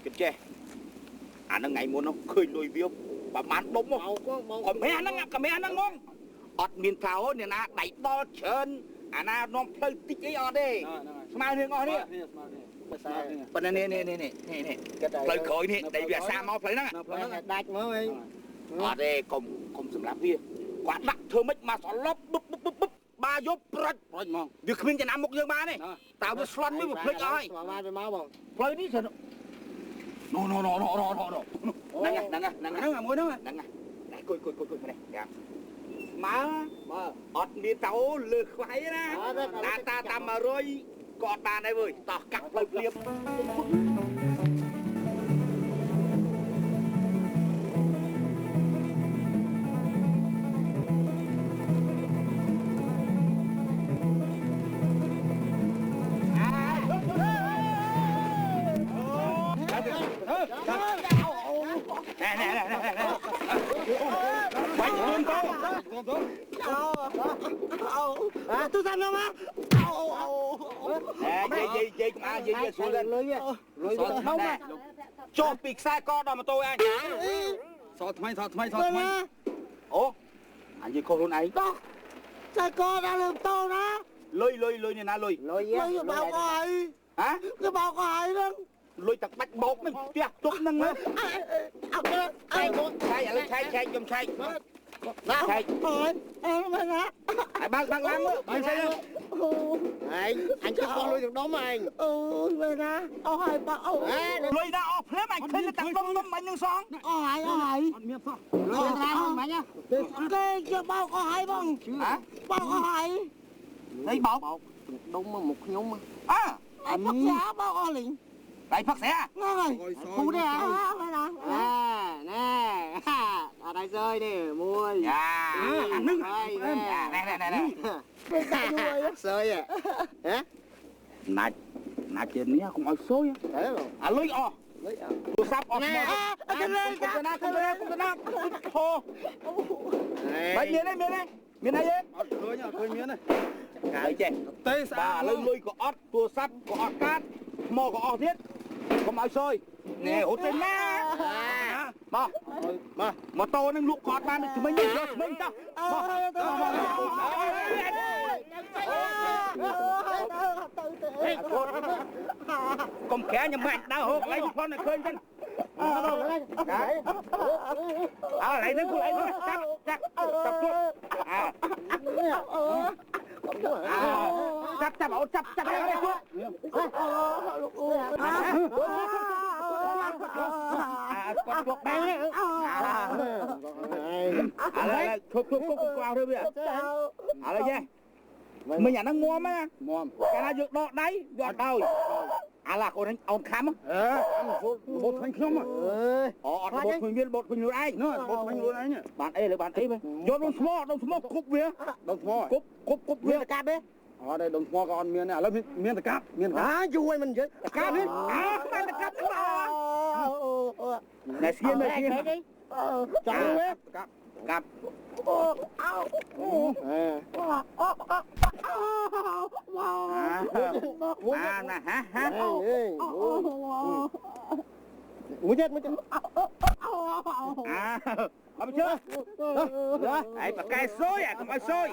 kịp chưa nó ngày muốn nó khơi lùi viêu bà bán bóng không còn mấy anh nó ngon ọt miền thảo nè na đẩy to trơn na nó phơi tích ấy ở đây smile đi ngon đi bên này nè phơi khơi nè đẩy về xa mau phơi nó đạch mới ở đây cùng sầm lạp kia quả đặc thơ mấy mà xỏ lốp búp ba dốt prach mong việc khuyên cho nam một dương ba này tạo được slot với một plek ơi plek đi rồi no nè môi đó nè này coi này má ọt miên tàu lừa khoái na ta tầm mà rồi cọt bà này vừa tỏ cặp lời liệp tôi sao đâu má gì xuống lên không cho bịt sai con đó mà tôi anh sao thay ố anh gì con luôn ấy đó sai con đã làm tôi đó lôi này na lôi cái bao có ai hả cái bao có ai đó lôi tật bách bột mình tia chút nâng lên sai chôm sai ôi em mà nè bác lăng mình sai đâu anh cho con lôi được đó mà anh về nè ôi bảo lôi ra off thế mày khơi nó tặng đông mày nương son ôi lôi ra không mày nhá cái bao có ai không hả bao có ai đây bột đúng mà một nhóm mà Anh phát giá bao o liền. Đây phát xe. Rồi. Phụ đây à. Nè. Ở đây rơi nè, môi. Dạ. Nè. Rơi à. Hả? Nãy trên này cũng ở số á. Thế rồi. Lưới o. Tôi sắp ọt nè. Không Thô. Đây miền này ấy. Khơi miếng này. Đấy chị. Bà lưới của ọt, tua sắp của ọt cát, mò của ọt thiết. Không ai xôi. Nè hốt tên má. Mà to nâng lụa cọt ban được chúng mình nhìn rồi mình tao. Còn kẻ nhà mạnh đã hộp lấy con này khơi chân. Lấy nó lấy nó chắc chắp ổ chắp cái này xuống. Con chuột bé đấy. Lại thuộc qua thôi bây giờ. Đây nha. Mình nhà nó ngon á. Cái này dược đọ đấy, giọt đầu. Là con ông khám á. Bột phanh không à. Bột phanh luôn ai. Bột phanh luôn ai nhỉ. Bạn ấy là bạn ấy mà. Vô đông small cục vía. Đông small. Cục vía cáp đấy. Ở đây đồng small còn miếng này là miếng cáp, Chui mình chứ. Cáp đấy. Miếng cáp đó. Này xiên đi. Chọn đấy. Cáp. Nè hả? Mũi chết. Không chưa? Đấy, mà cài xôi à, không phải xôi.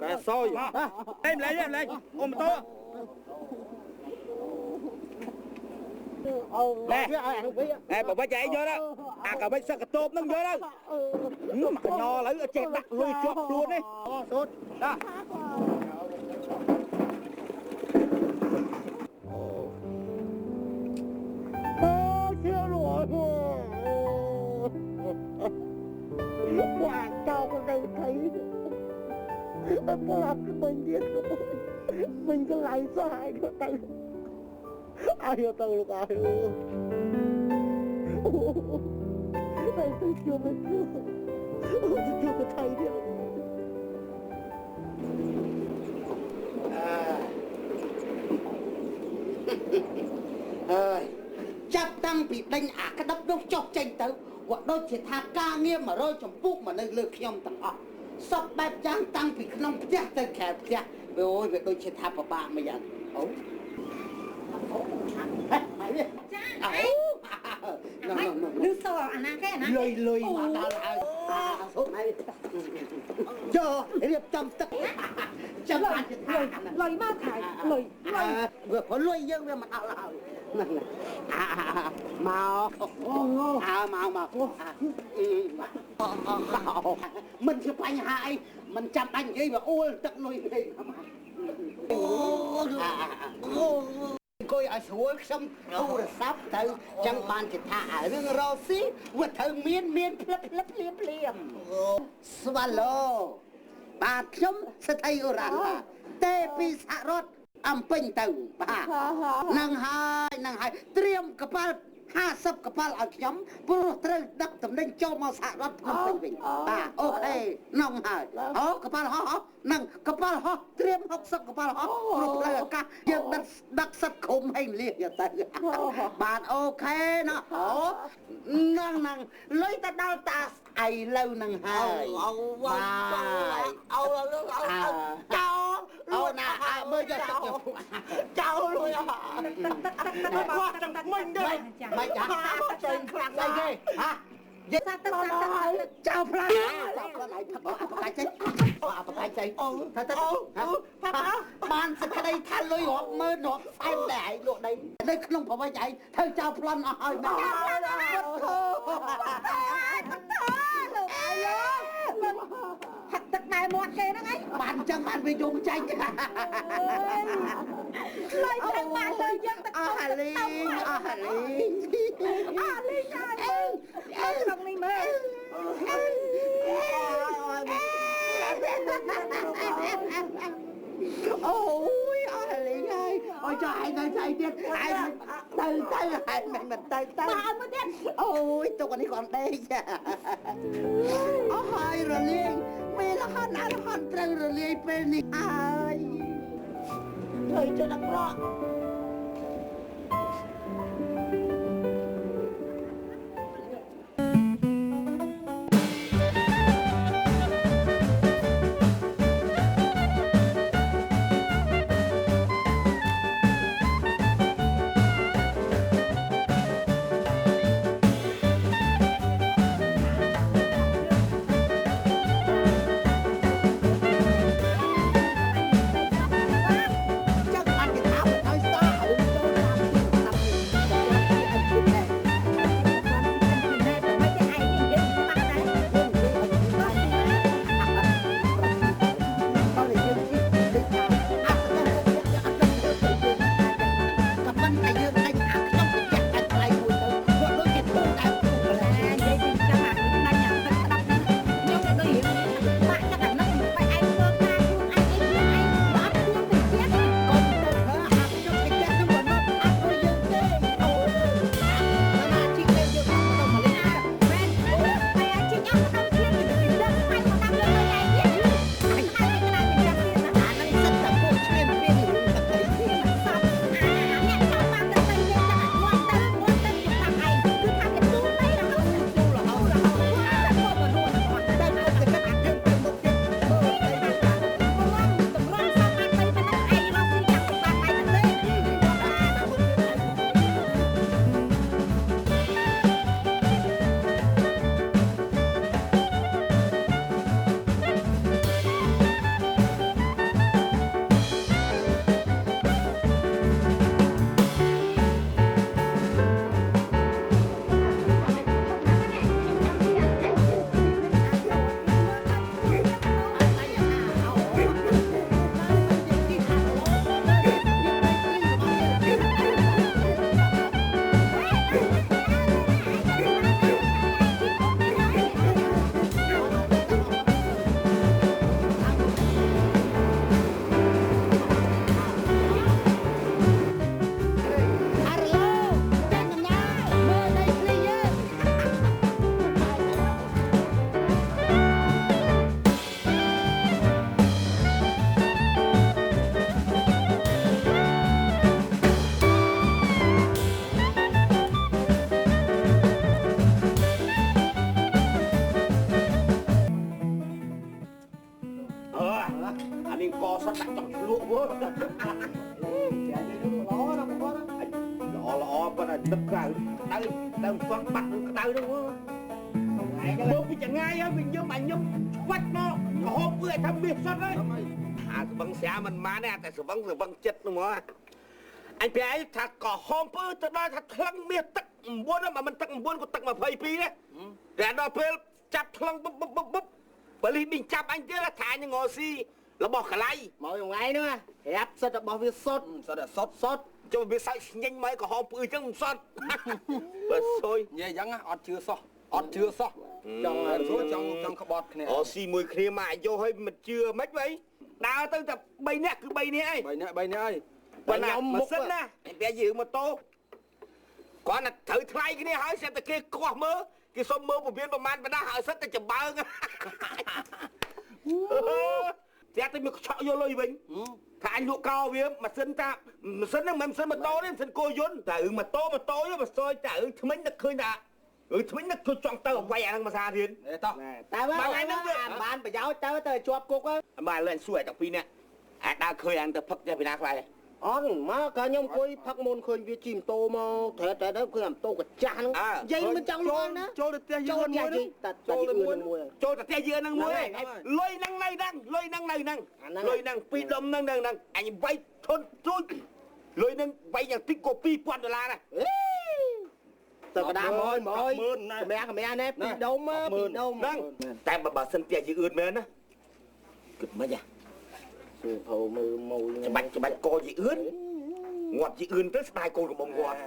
Cài xôi. Em lấy. Ôm to. Nè, bà chạy vô đó. Cả bánh sắc tôm nó vô đó. Mặt nho lấy ở trên đặt lùi chọc luôn đấy. Đó. Chưa rồi. ប្រាប់មិញទៀតមិញកន្លែងសោះឲ្យទៅទៅលោកអើយអូទៅជួបទៅជួបទៅថៃទៀតហើយចាប់តាំងពីដេញអាក្តាប់នោះចុះចេញទៅគាត់ដូចជាថាការងារ100ចម្ពោះមកនៅលើខ្ញុំទាំងអស់សពបែបយ៉ាងតាំងពីក្នុងផ្ទះទៅក្រៅផ្ទះអូយវាដូចជាថាពិបាកមួយយ៉ាងអូមកវាចាអូ លឺសូអាណាគេអាណាលុយមកដល់ហើយសុំហើយចូលរៀបចំទឹកចាំបានជាថាលុយមកខែលុយវាព្រោះលុយយើងវាមកដល់ហើយហ្នឹងមកមិនជាបញ្ហាអីមិនចាំបាច់និយាយវាអួលទឹកលុយទេអង្គុយឲ្យស្រួលខ្ញុំទូរស័ព្ទទៅចឹងបានជាថារឿងរស់ស៊ីវាត្រូវមានភ្លឹបភ្លាមស្វាឡូបាទខ្ញុំស្ថិឧរ៉ាន់ទេពីសហរដ្ឋអំពេញទៅបាទនឹងហើយត្រៀមកប៉ាល់50កប៉ាល់ឲ្យខ្ញុំព្រោះត្រូវដឹកតំណែងចូលមកសហរដ្ឋភ្នំពេញវិញបាទអូខេនឹងហើយកប៉ាល់ហោះនឹងកប៉ាល់ហោះត្រៀម60កប៉ាល់ហោះព្រោះផ្លូវអាកាសយើងដឹកសិតឃុំឲ្យលៀសទៅបាទអូខេណោះនឹងលុយទៅដល់តាស្អីលើនឹងហើយបាទអូណាមើលយកទឹកចោលលុយទឹកមិញទេមិនចាចេញខ្លាំងអីគេយកទឹកចោលផ្លាស់ឲ្យផឹកអបកាយចេញទៅបានសក្តីថាលុយរាប់ម៉ឺនរាប់សែនតែឯងលក់ដីនៅក្នុងប្រវត្តិឯងធ្វើចោលប្លន់អស់ហើយណាហាត់ទឹកតែមាត់គេហ្នឹងឯងបានចឹងបានវាយំចាញ់លុយព្រឹងបានលុយយើងទឹកអស់ហើយក្នុងនេះមើលអូយអស់ហើយអូយចុះឯងនៅស្អីទៀតឯងទៅឯងមិនទៅមកមកទៀតអូយទុកនេះគាត់ដេកអស់ហើយរលាយមេលហនអរហនត្រូវរលាយពេលនេះហើយធ្វើចុះអាក្រក់ចាំបានគេថាឲ្យស្ដាប់ កសតដាក់ចង់ឆ្លក់វើចាល្អណាស់បងល្អប៉ុន្តែទឹកក្រៅដើមស្វងបាត់នឹងក្តៅទៅវើមើលពីចងាយហើយវិញខ្ញុំអញខ្ញុំឆ្វាច់មកហូបធ្វើឲ្យថាមាសសុទ្ធហើយអាស្បឹងស្រាមិនបានទេតែស្បឹងចិត្តនោះមកអញប្រែថាក៏ហូបធ្វើទៅដល់ថាថ្លឹងមាសទឹក9បើមិនទឹក9ក៏ទឹក22ទេតែដល់ពេលចាប់ថ្លឹងបុបបើលីមីងចាប់អញទៀតថាអញងស៊ីរបស់កលៃមកថ្ងៃហ្នឹងប្រាប់សិតរបស់វាសុតចូលវាសើចស្ញេញមកក៏ហោពឺអញ្ចឹងមិនសត់បើសុយនិយាយអញ្ចឹងអត់ជឿសោះចង់ក្បត់គ្នាអូស៊ីមួយគ្នាមកអាយុហើយមិនជឿមិនវិញដើរទៅតែ3នាក់គឺ3នាក់អី3នាក់ហើយប៉ុន្តែម៉ាស៊ីនណាវាយើងម៉ូតូគាត់តែត្រូវថ្លៃគ្នាហើយសិតតែគេកោះមើលគេសុំមើលពវៀនប្រមាណបណ្ដាហើយសិតតែចម្បើងតែតែមកឆក់យកលុយវិញថាអញលក់កោវាម៉ាស៊ីនហ្នឹងមិនម៉ាស៊ីនម៉ូតូទេម៉ាស៊ីនគោយន្តតែម៉ូតូយកបើសយតែថ្មិញនឹកឃើញថាថ្មិញនឹកជួយចង់ទៅអវ័យអាហ្នឹងមួយសាទៀតតោះតែបើហ្នឹងបានប្រយោជន៍ទៅជាប់គុកហើយបាទលើអញសួរតែពីរនាក់អាចដើរឃើញអានទៅផឹកចេះពីណាខ្លះអត់មកក៏ខ្ញុំអង្គុយផឹកមុនឃើញវាជីម៉ូតូមកតែទៅគឺម៉ូតូកាចាស់ហ្នឹងនិយាយមិនចង់លក់ណាចូលទៅផ្ទះយើងមួយចូលទៅមួយចូលទៅផ្ទះយើងហ្នឹងមួយលុយហ្នឹងនៅហ្នឹងលុយហ្នឹងពីដុំហ្នឹងអញវាយធន់ទួចលុយហ្នឹងវាយយ៉ាងតិចក៏$2000ណាទៅកដា100កម្រាស់នេះពីដុំហ្នឹងតែបើសិនផ្ទះយើងអឿនមែនណាគិតមិនហ៎សួរភៅមើលម៉ូច្បាច់កយអឿនងាត់ជីអឿនទៅស្ដាយកូនកំងងាត់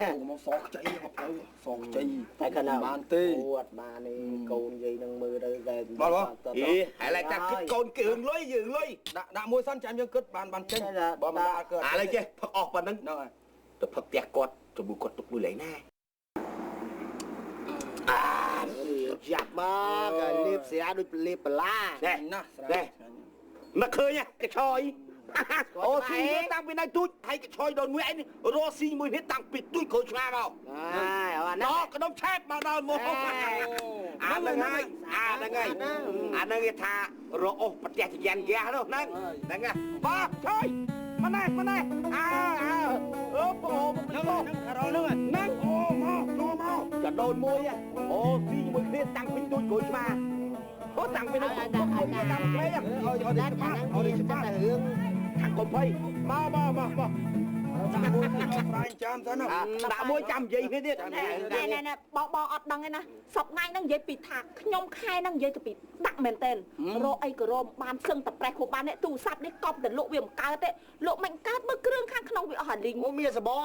កំងសខ្ចីមកទៅសខ្ចីតែកណ្ដាលបានទេអត់បានទេកូនយាយនឹងមើលទៅតែហើយឡែតែគិតកូនគេរឿងលុយយើងលុយដាក់មួយសិនចាំយើងគិតបានចេញបើមិនដាក់ឥឡូវចេះផឹកអស់ប៉ុណ្ណឹងហ្នឹងហើយទៅផឹកផ្ទះគាត់ទៅមួយគាត់ទុកលុយលែងណាយ៉ាប់មកលៀបស្រាដូចលៀបបន្លាណានឹកឃើញកឆយអូស៊ីតាំងពីនៅទូចហើយកឆយដល់មួយឯងរស់ស៊ីមួយនេះតាំងពីទូចគ្រូឆ្លាមកអាហ្នឹងក្តុំឆែបមកដល់មកអាហ្នឹងហើយអាហ្នឹងគេថារអស់ប្រទេសចយ៉ានហ្គាសនោះហ្នឹងបាទឆយម៉ណែអូបងហ្នឹងអូមកចដូនមួយអូស៊ីមួយគ្នាតាំងពីទូចគ្រូឆ្លាអូតាំងពីនោះតាមផ្លេអើយតែរឿងខាងកុំភ័យមកដាក់មួយប្រៃចាំទៅណាដាក់មួយចាំនិយាយគ្នាទៀតណែបងអត់ដឹងទេណាសប្តាហ៍ហ្នឹងនិយាយពីថាខ្ញុំខែហ្នឹងនិយាយទៅពីដាក់មែនតើរកអីក៏រកបានសឹងតែប្រេះគ្រូបាននេះទូរស័ព្ទនេះកប់តែលក់វាមិនកើតទេលក់មិនកើតមើលគ្រឿងខាងក្នុងវាអស់អាលីងអូមានសបង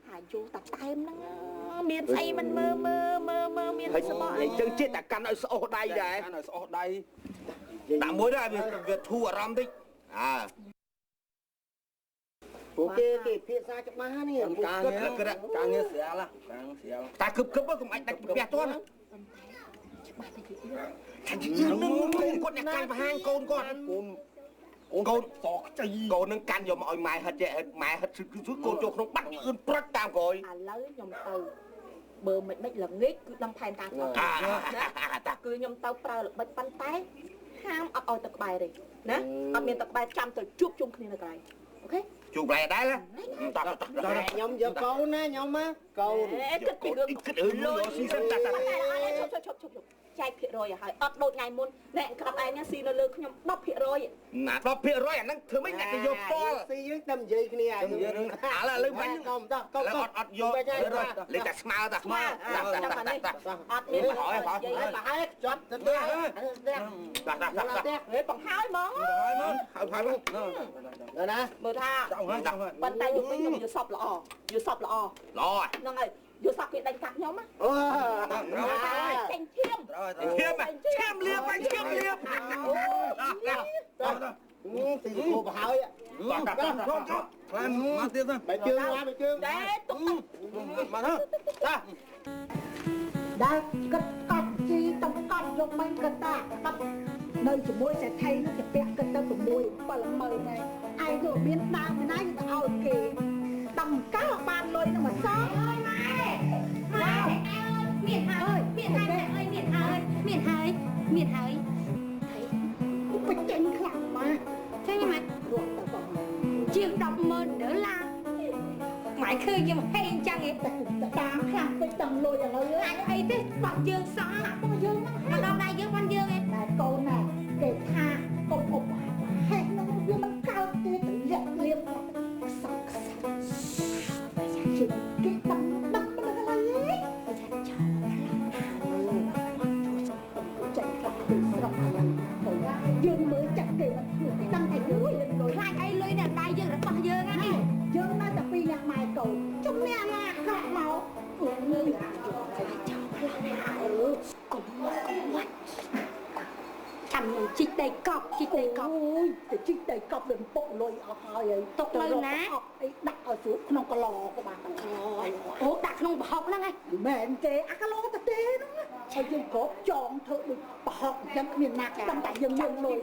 ហើយយូរតាតែមហ្នឹងមានស្អីមិនមើលមានសបងអីចឹងចិត្តតែកាន់ឲ្យស្អុះដៃដែរកាន់ឲ្យស្អុះដៃដាក់មួយដែរវាធូរអារម្មណ៍តិចពួកគេភាសាច្បាស់នេះការងារស្រាលតែគឹបកុំអាចដាច់ផ្ទះទាន់ច្បាស់តែយឺតថាយឺតនឹងគាត់អ្នកកាន់បង្ហាញកូនគាត់កូនសខ្ចីកូននឹងកាន់យកមកឲ្យម៉ែហិតម៉ែហិតកូនចូលក្នុងបាត់អឿនប្រិចតាមក្រោយឥឡូវខ្ញុំទៅបើមិនដេចល្ងាចគឺដឹងផែនការគាត់ណាគឺខ្ញុំទៅប្រើល្បិចប៉ុន្តែហាមអត់ឲ្យទឹកក្បែរទេណាអត់មានទឹកក្បែរចាំទៅជួបជុំគ្នានៅកន្លែងអូខេជួបកន្លែងដែរណាខ្ញុំយកកូនណាខ្ញុំមកកូនគិតពីរឿងគិតរឿងលុយស៊ីសិនតាឈប់ចែកភាគរយឲ្យអត់ដូចថ្ងៃមុនអ្នកក្រាប់ឯងស៊ីនៅលើខ្ញុំ10%ណា10%អាហ្នឹងធ្វើមិនអ្នកទៅយកផ្ទាល់ស៊ីយើងតែនិយាយគ្នាឥឡូវមិញកុំអត់យកលេខតែស្មើតាស្មើអត់មានហើយប្រហែលជាប់ទៅហេបង្ហើយហ្មងហើយណាមើលថាប៉ុន្តែយុគខ្ញុំយល់សពល្អហ្នឹងហើយយល់សពគេដេញកាត់ខ្ញុំអូតែឈាមលៀបឈាមលៀបទីគូប្រហើយខ្លាំងមកទៀតបែជើងតែទុកមកទៅដែលគិតកត់ជីតំកត់យកមិនគិតតានៅជាមួយសេដ្ឋីនោះទៅពាក់គិតទៅ6-70000ដែរឯងទៅមានដើមណាទៅឲ្យគេតំកាលបានលុយនឹងមកសងអើយម៉ែមានហើយមានហើយពុកបញ្ចេញខ្លាំងម៉ែ mãi khơi nhưng mà hay chăng ấy tám khăn phải tầng lôi ở nơi anh ấy thế bọn dương xó bọn dương mà đâu đây dương con dương ấy này câu này để tha câu ốc hay nó viên nó cao tê tự liệp liệp sọc bây giờ chừng cái tầng đâm nó là gì bây giờ cháu chạy gặp từ sọc dương mới chặt kề mà cái đâm thành núi lên rồi hai ấy lưới này tay dương rất bao dương ấy dương nó tập phi nhạc mài cầu chúng nè mà khát máu người cũng mất anh chích đầy cọp ôi để chích đầy cọp đừng bốc lôi ở hơi tốc lôi ná đặt ở xuống không có lò của bạn ố đặt không học lắm ngay mẹ chế cá lô ta tê đó sao dương có chọn thợ được học dân miền Nam đăng tại dân miền nổi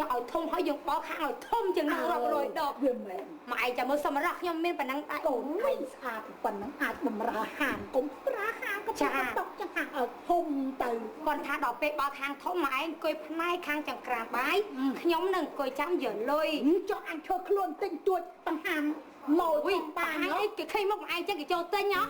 ở thông hỏi dùng bỏ khang ở thông chừng nào rồi đọc quyền mẹ mày chả mới xong mà rắc nhưng men bản năng tại cổ hay xa phần năng ai mà ra hàng cũng ra hàng có chả tóc chẳng hạn ở hùng từ còn thà đọc về bỏ khang thông mà anh coi nay khang chẳng cả bái nhóm nâng coi chăm giờ lôi cho anh cho luôn tinh tuột bằng hàng màu ui bà ấy cái khi mốc ai chắc cái cho tên nhá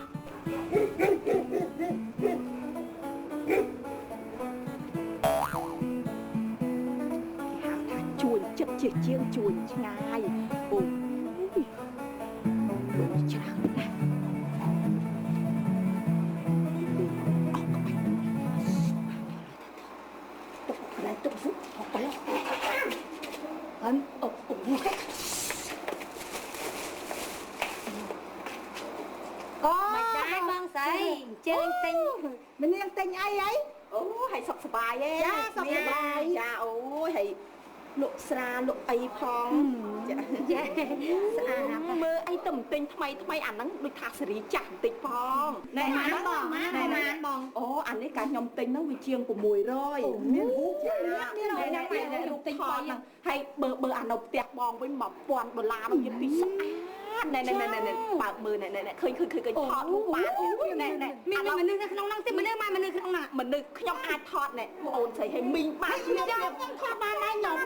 chuồn chất chiếc chiêng chuồn ngay ôi chàng này lại tự phúc học cái anh có mày đá băng sấy chơi tinh mình đang tinh ai ấy hay sọc sờ bài ấy dạ sọc sờ bài dạ ôi hay lộ xa lộ ấy phong dạ mơ ấy tầm tinh thay ảnh nắng đôi thạc xử chặt tịch phong này má bong má bong ảnh ấy cả nhom tinh nó bị chiêng của mùi rồi miền hú này này lục tinh phong hay bờ ảnh độc tẹt bong với mập quan bờ lá bằng những tí này bạc mờ này khơi thọt bán này mìnhนึกkhông năng tiếp mìnhนึกmai mìnhนึกkhông năng mìnhนึกnhom ai thọt này ônใส่ให้มิงบ้านnhom thọtบ้านnày nhom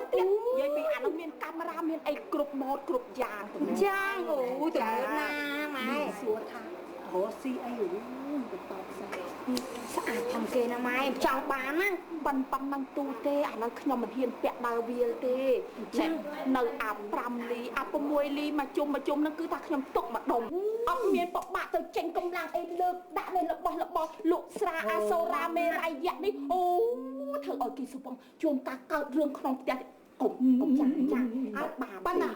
ยัยปีอันนั้นมีcamera មានអីគ្រប់ម៉ូដគ្រប់យ៉ាង ចាអូទៅណាម៉ែ សួរថារស់ស៊ីអីទៅតបស្អាត ស្អាតផងគេណាម៉ែចង់បានណា ប៉ុណ្ណឹងទូទេអានោះខ្ញុំមិនហ៊ានពាក់ដើរវាលទេនៅអា5លីអា6លីមកជុំហ្នឹងគឺថាខ្ញុំទុកមកដុំអត់មានបបាក់ទៅចេញកម្លាំងអីលើកដាក់នៅរបស់លក់ស្រាអាសូរ៉ាមេរ៉ាយៈនេះអូធ្វើឲ្យគេសុបងជួនកាកើតរឿងក្នុងផ្ទះកុំចាំអត់បាន ប៉ុណ្ណា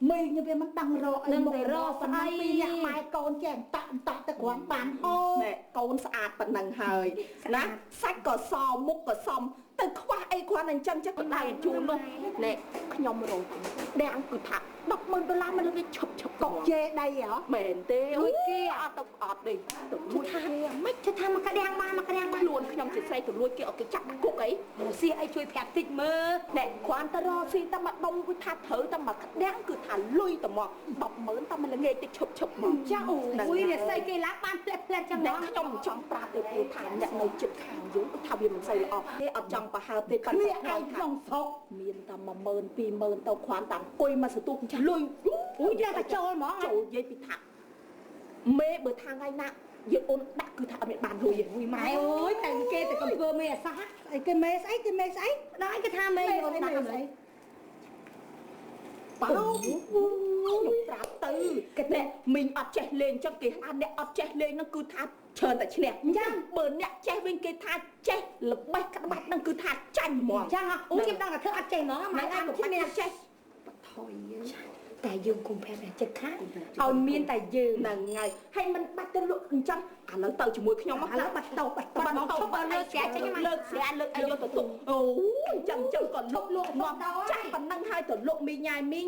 មីងវាមិនដឹងរកអីមករកស្អីពីអ្នកម៉ែកូនចេះតាក់ទៅគ្រាន់បានហូ ណែកូនស្អាតប៉ុណ្ណឹងហើយណាសាច់ក៏សមុខក៏សមទៅខ្វះអីគ្រាន់តែអញ្ចឹងចឹងក៏ដៅជូននោះណែខ្ញុំរងដាំងគឺថា$10,000មិនលើឈប់កុក ជេដីហ៎ មែនទេអូយគេអត់ទៅអត់ទេទៅលួចថាមិន ថាមកក្តាំងបានមកក្តាំងបាន ខ្លួនខ្ញុំជាស្រីទៅលួចគេអត់គេចាប់គុកអី សៀអីជួយប្រាប់តិចមើល ណែគ្រាន់តែរកស៊ីតែមកដុំគឺថាត្រូវតែមកក្តាំងគឺថាលុយតែមក$10,000តែមិនល្ងាយទៅឈប់មក ចាអូយនេះស្អីគេឡាបានផ្លែតចឹង ណែ បង ខ្ញុំមិនចង់ប្រាប់ទៅព្រោះថាអ្នកនៅជិតខាងយើងថាវាមិនសូវល្អទេអត់ចង់ប្រហើបទេប៉ុន្តែ គ្នាឯងក្នុងស្រុក មានតែ10000 20000ទៅគ្រាន់តែអង្គុយមកសន្ទុះចាស់លុយ អូយយកតែចូលហ្មង ចូលនិយាយពីថាមេបើថាថ្ងៃណាយើងអូនដាក់គឺថាអត់មានបានលុយទេ ម៉ែអើយតែគេតែកំពើមេអាសា អីគេមេស្អីគេមេស្អី ដល់គេថាមេអូនដាក់ស្អី បើខ្ញុំប្រាប់ទៅគេតែមីងអត់ចេះលេងអញ្ចឹងគេថាអ្នកអត់ចេះលេងហ្នឹងគឺថាច្រើនតែឈ្នះអញ្ចឹងបើអ្នកចេះវិញគេថាចេះល្បេះក្បាច់ហ្នឹងគឺថាចាញ់ហ្មង ចឹងអូខ្ញុំដឹងថាធ្វើអត់ចេះហ្មងម៉ែឯងក៏មានចេះ ថយ តែយើងគុំប្រាប់តែចិត្តខាងឲ្យមានតែយើង ហ្នឹងហើយមិនបាច់ទៅលក់អញ្ចឹងឥឡូវទៅជាមួយខ្ញុំមក ឥឡូវបាត់តោបាត់លើស្រាចេញមក លើកស្រាលើកអីយកទៅទុកអូអញ្ចឹងក៏លក់មកចាស់ប៉ុណ្ណឹងហើយទៅលក់មីញ៉ាយមីង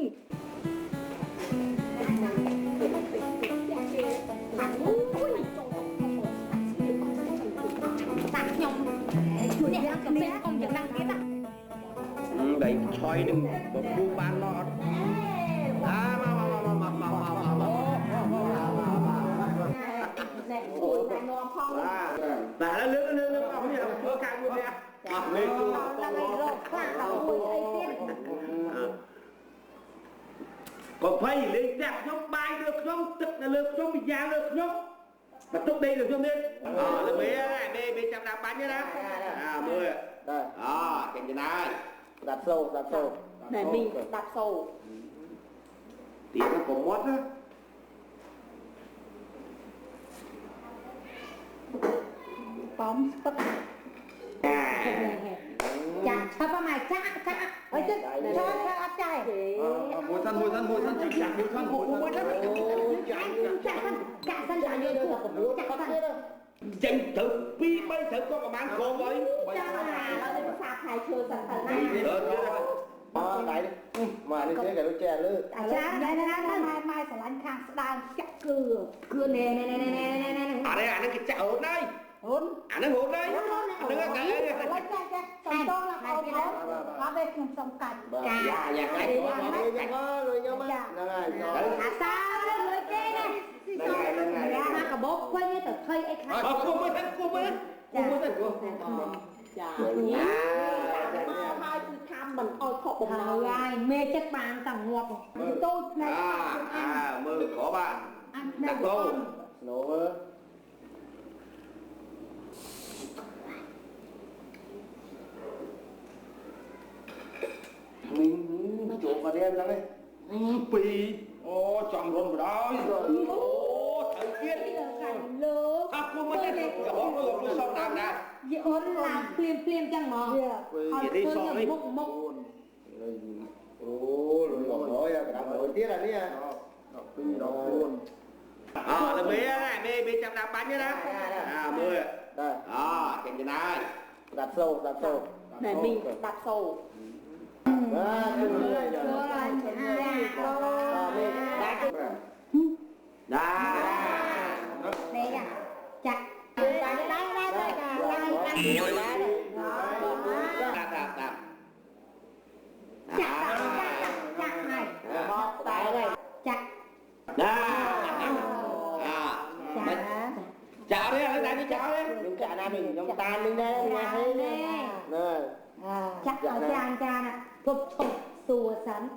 តាខ្ញុំជួយអ្នកកំពេញកុំយ៉ាងណាទៀត ដៃឆយនឹងបបួបានមកអត់មកអូយតែនាំផង តែលើកអស់នេះធ្វើខាងមួយនេះអស់លេងទូ ដល់រកខ្លាំងដល់មួយអីទៀត អ còn phải lên đẹp nhóm bài được nhóm tức là được nhóm bị già được nhóm mà trước đây được nhóm biết là mấy trăm đạp bánh nhá đó 10 đây cái gì này đạp sâu này mình đạp sâu thì nó còn mót á bóng tất chặt sao mà chặt ơi chứ cho ăn chay mùi thân chặt mùi thân chân thử pi bay thử có bán khô với chắc là nó lên sạp hai chưa sẵn sàng này đấy mà đi thế cái đôi chè lư chả đây mai phải ăn khang đang chắc cưa nè đây nó cái chảo hột đây hôn nó hột đây nó cái xong to là không có về cùng xong cạnh dạ cái có rồi nhau mà sao đó người kia này mà cả bố quay như tờ khơi ấy khác cô mới hai từ tham mình ôi khổ bụng thằng ai mê chất bạn tặng ngọt tôi này mơ có bạn đặt câu nổ mình chuột vào đêm đó đấy pi chọn luôn rồi đó thời tiết cô mới lên cô xong làm nè dị ôn làm phim chẳng mò vậy đi xong đi mốc rồi nổi cái nổi tiết là nè đọc luôn là mấy trăm đạp bánh nhá đó 10 đây cái gì này đạp sâu này mình đạp sâu đây à chặt đạp này chặt chào đi lấy tay đi chào đi những cả nam mình trong tan đi đây nghe thấy nè chắc ở cha nè thuộc xùa sắn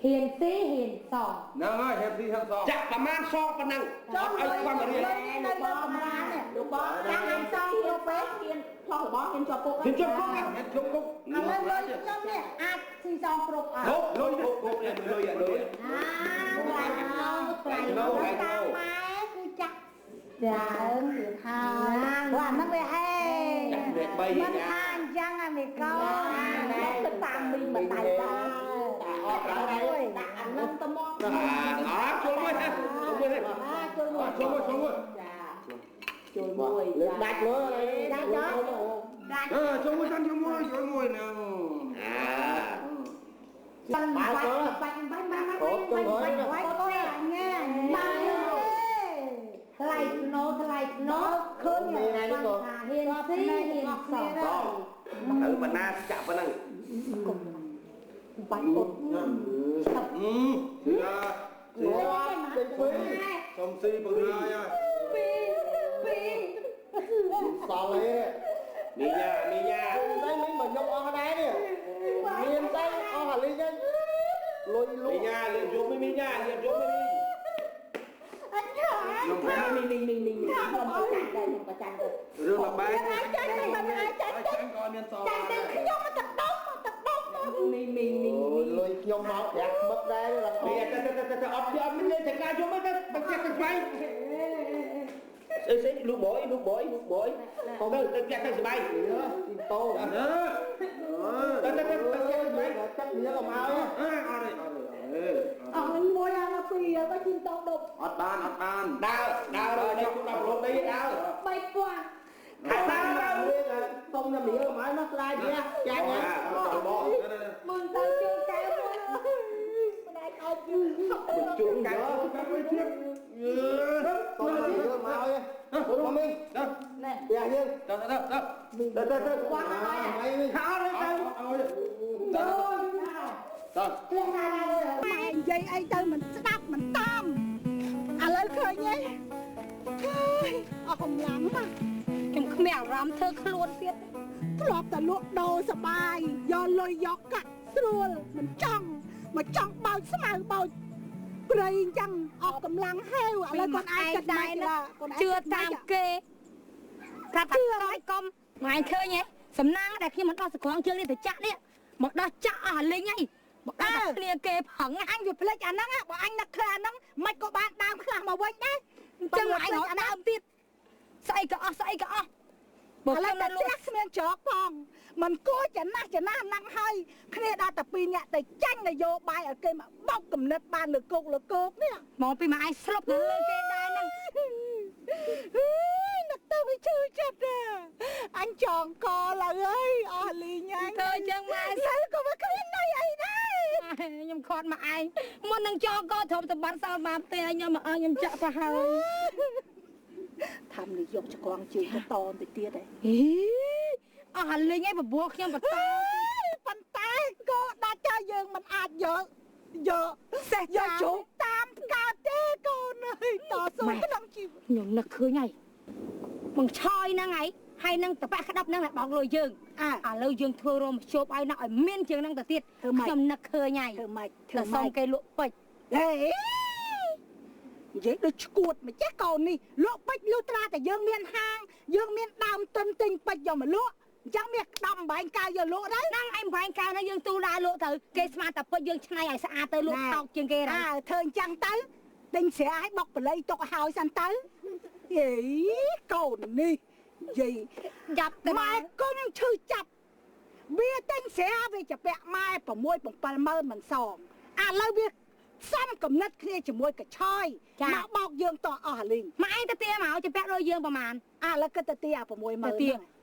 hiền sĩ hiền sò nâng ơi hiệp đi hiệp sò chắc là mang so con năng ai quan mà đi đúng bó đang làm xong rồi phép hiền cho bó hiền cho cô hiền cho cô hiền cho cô lên trong nè ai xin xong cục à lôi cứ chắc ơn làm nó về hay mình hàng chăng là mày có nó tạm mình mà tại sao ăn năm tâm mong xuống mùi đặt nữa đặt đó cho môi nè Thay nó khớn hiền sĩ hiền sò thử mà na chạm vào năng bánh bột xong si bằng hai à sò lên mi nha đây mình mà nhông ở đây nè miền tây ở hà lý chứ lôi mi luôn nha liền xuống với mi nha liền xuống với mình không có chặt đây không có chặt được rương là bé tránh coi miền sò mình lôi nhông máu đẹp mất đây là mi nha ấp mình lên thành ra xuống với bằng chắc cái bay xí lúc bổi còn đâu chắc cái bay tô chắc nhớ làm áo anh mua ra nó phi có chim tao đục ọt ban đau rồi đây cũng đọc luôn đi đau bay qua không là miếng máy nó slide kia chàng nhá mừng tao chưa cái đây không chung cái tôi là miếng máu nhá của mình nè dạ nhưng quá mày khảo đấy mày dây ai tới mình đắp mình tam lên khơi nhé không lắm mà em không mèo rắm thơ luôn tiết lọtแต่ลวกโดสบายย้อนเลยยอกกัดสรวลมันจ้องbao ស្មៅបោចព្រៃអញ្ចឹងអស់កម្លាំងហេវឥឡូវគាត់អាចចិត្តដែរណាជឿតាមគេថាជឿហើយកុំម៉ែឃើញហ៎សំណាងដែលខ្ញុំមិនដោះសក្រងជើងនេះទៅចាក់នេះមកដោះចាក់អស់លេងហីមកដោះគ្នាគេផឹងអញវាផ្លេចអាហ្នឹងបើអញនឹកឃើញអាហ្នឹងមិនក៏បានដើមខ្លះមកវិញដែរអញ្ចឹងអញរកដើមទៀតស្អីក៏អស់ស្អីក៏អស់បើខ្ញុំនៅលក់គ្មានច្រកផងមិនគួរចំណាស់ហ្នឹងហើយគ្នាដល់តែ2នាក់ទៅចាញ់នយោបាយឲ្យគេមកបោកគំនិតបានលើគោកនេះមកពីមកឯងស្រុកទៅលើគេដែរហ្នឹងនឹកទៅវាឈឺចិត្តអញចងកឡើយអើយអស់លីងអញទៅចឹងម៉ែសិលក៏មិនគ្មានន័យអីដែរខ្ញុំខាត់មកឯងមុននឹងចងកធំតបាត់សល់បានទេខ្ញុំមកឲ្យខ្ញុំចាក់ទៅហើយធ្វើនេះយកចកងជើងទៅតបន្តិចទៀតហីអស់លីងឯងបបួលខ្ញុំបន្តប៉ុន្តែក៏ដាច់ចាយើងមិនអាចយកសេះយកជោគតាមកើតទេកូនអើយតស៊ូក្នុងជីវិតខ្ញុំនឹកឃើញហើយបងឆយហ្នឹងហើយហើយនឹងតប៉ះក្តាប់ហ្នឹងបោកលុយយើងឥឡូវយើងធ្វើរមជប់ឲ្យណាឲ្យមានជាងហ្នឹងទៅទៀតខ្ញុំនឹកឃើញហើយធ្វើម៉េចធ្វើសុំគេលក់ពេជ្រហេនិយាយដូចឈួតមិនចេះកូននេះលក់ពេជ្រលុះត្រាតែយើងមានហាងយើងមានដើមទុនទិញពេជ្រយកមកលក់អញ្ចឹងមានក្តាប់បែងកៅយកលក់ទៅហ្នឹងឯងបែងកៅហ្នឹងយើងទូដើរលក់ទៅគេស្មានតែពេជ្រយើងឆ្នៃឲ្យស្អាតទៅលក់តោកជាងគេដែរធ្វើអញ្ចឹងទៅទិញស្រាឲ្យបុកបល័យទុកឲ្យសិនទៅយេកូននេះយាយចាប់តែម៉ែគុំឈឺចាប់វាទិញស្រាវាជាពាក់ម៉ែ6 7ម៉ឺនមិនសងឥឡូវវាសំកំណត់គ្នាជាមួយកឆយមកបោកយើងតអស់លីងម៉ែឯងទៅទាមកជាពាក់លុយយើងប្រហែលឥឡូវគិតទៅទា6ម៉ឺន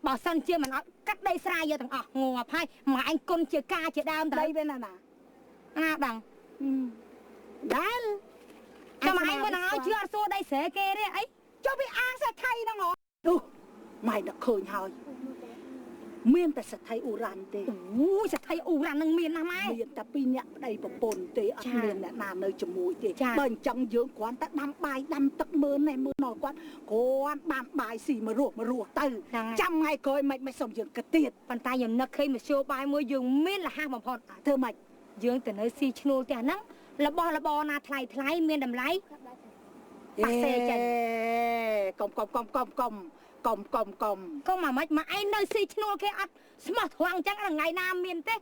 បើសិនជាមិនអត់កាត់ដីស្រែយកទាំងអស់ងាប់ហើយម៉ែឯងគុណជាការជាដើមទៅដីវាណាដឹងដែលចាំម៉ែឯងមិនឲ្យជឿអត់សួរដីស្រែគេទេអីចុះវាអាងសេដ្ឋីហ្នឹងហ៎នោះម៉ែនឹកឃើញហើយមានតែសេដ្ឋីអ៊ូរ៉ាន់ទេអូយសេដ្ឋីអ៊ូរ៉ាន់នឹងមានណាស់ម៉ែមានតែ2នាក់ប្តីប្រពន្ធទេអត់មានអ្នកណានៅជាមួយទេបើអញ្ចឹងយើងគ្រាន់តែដាំបាយដាំទឹកមើលណែមើលដល់គាត់បានបាយស៊ីមករស់ទៅចាំថ្ងៃក្រោយមិនសុំយើងគិតទៀតប៉ុន្តែយើងនឹកឃើញមធ្យោបាយមួយយើងមានលះបំផុតធ្វើម៉េចយើងទៅនៅស៊ីឈ្នួលផ្ទះហ្នឹងរបស់របរណាថ្លៃមានតម្លៃប៉ាសេចេញកុំមកមិនមកឯងនៅស៊ីឈ្នួលគេអត់ស្មោះត្រង់អញ្ចឹងថ្ងៃណាមានទេ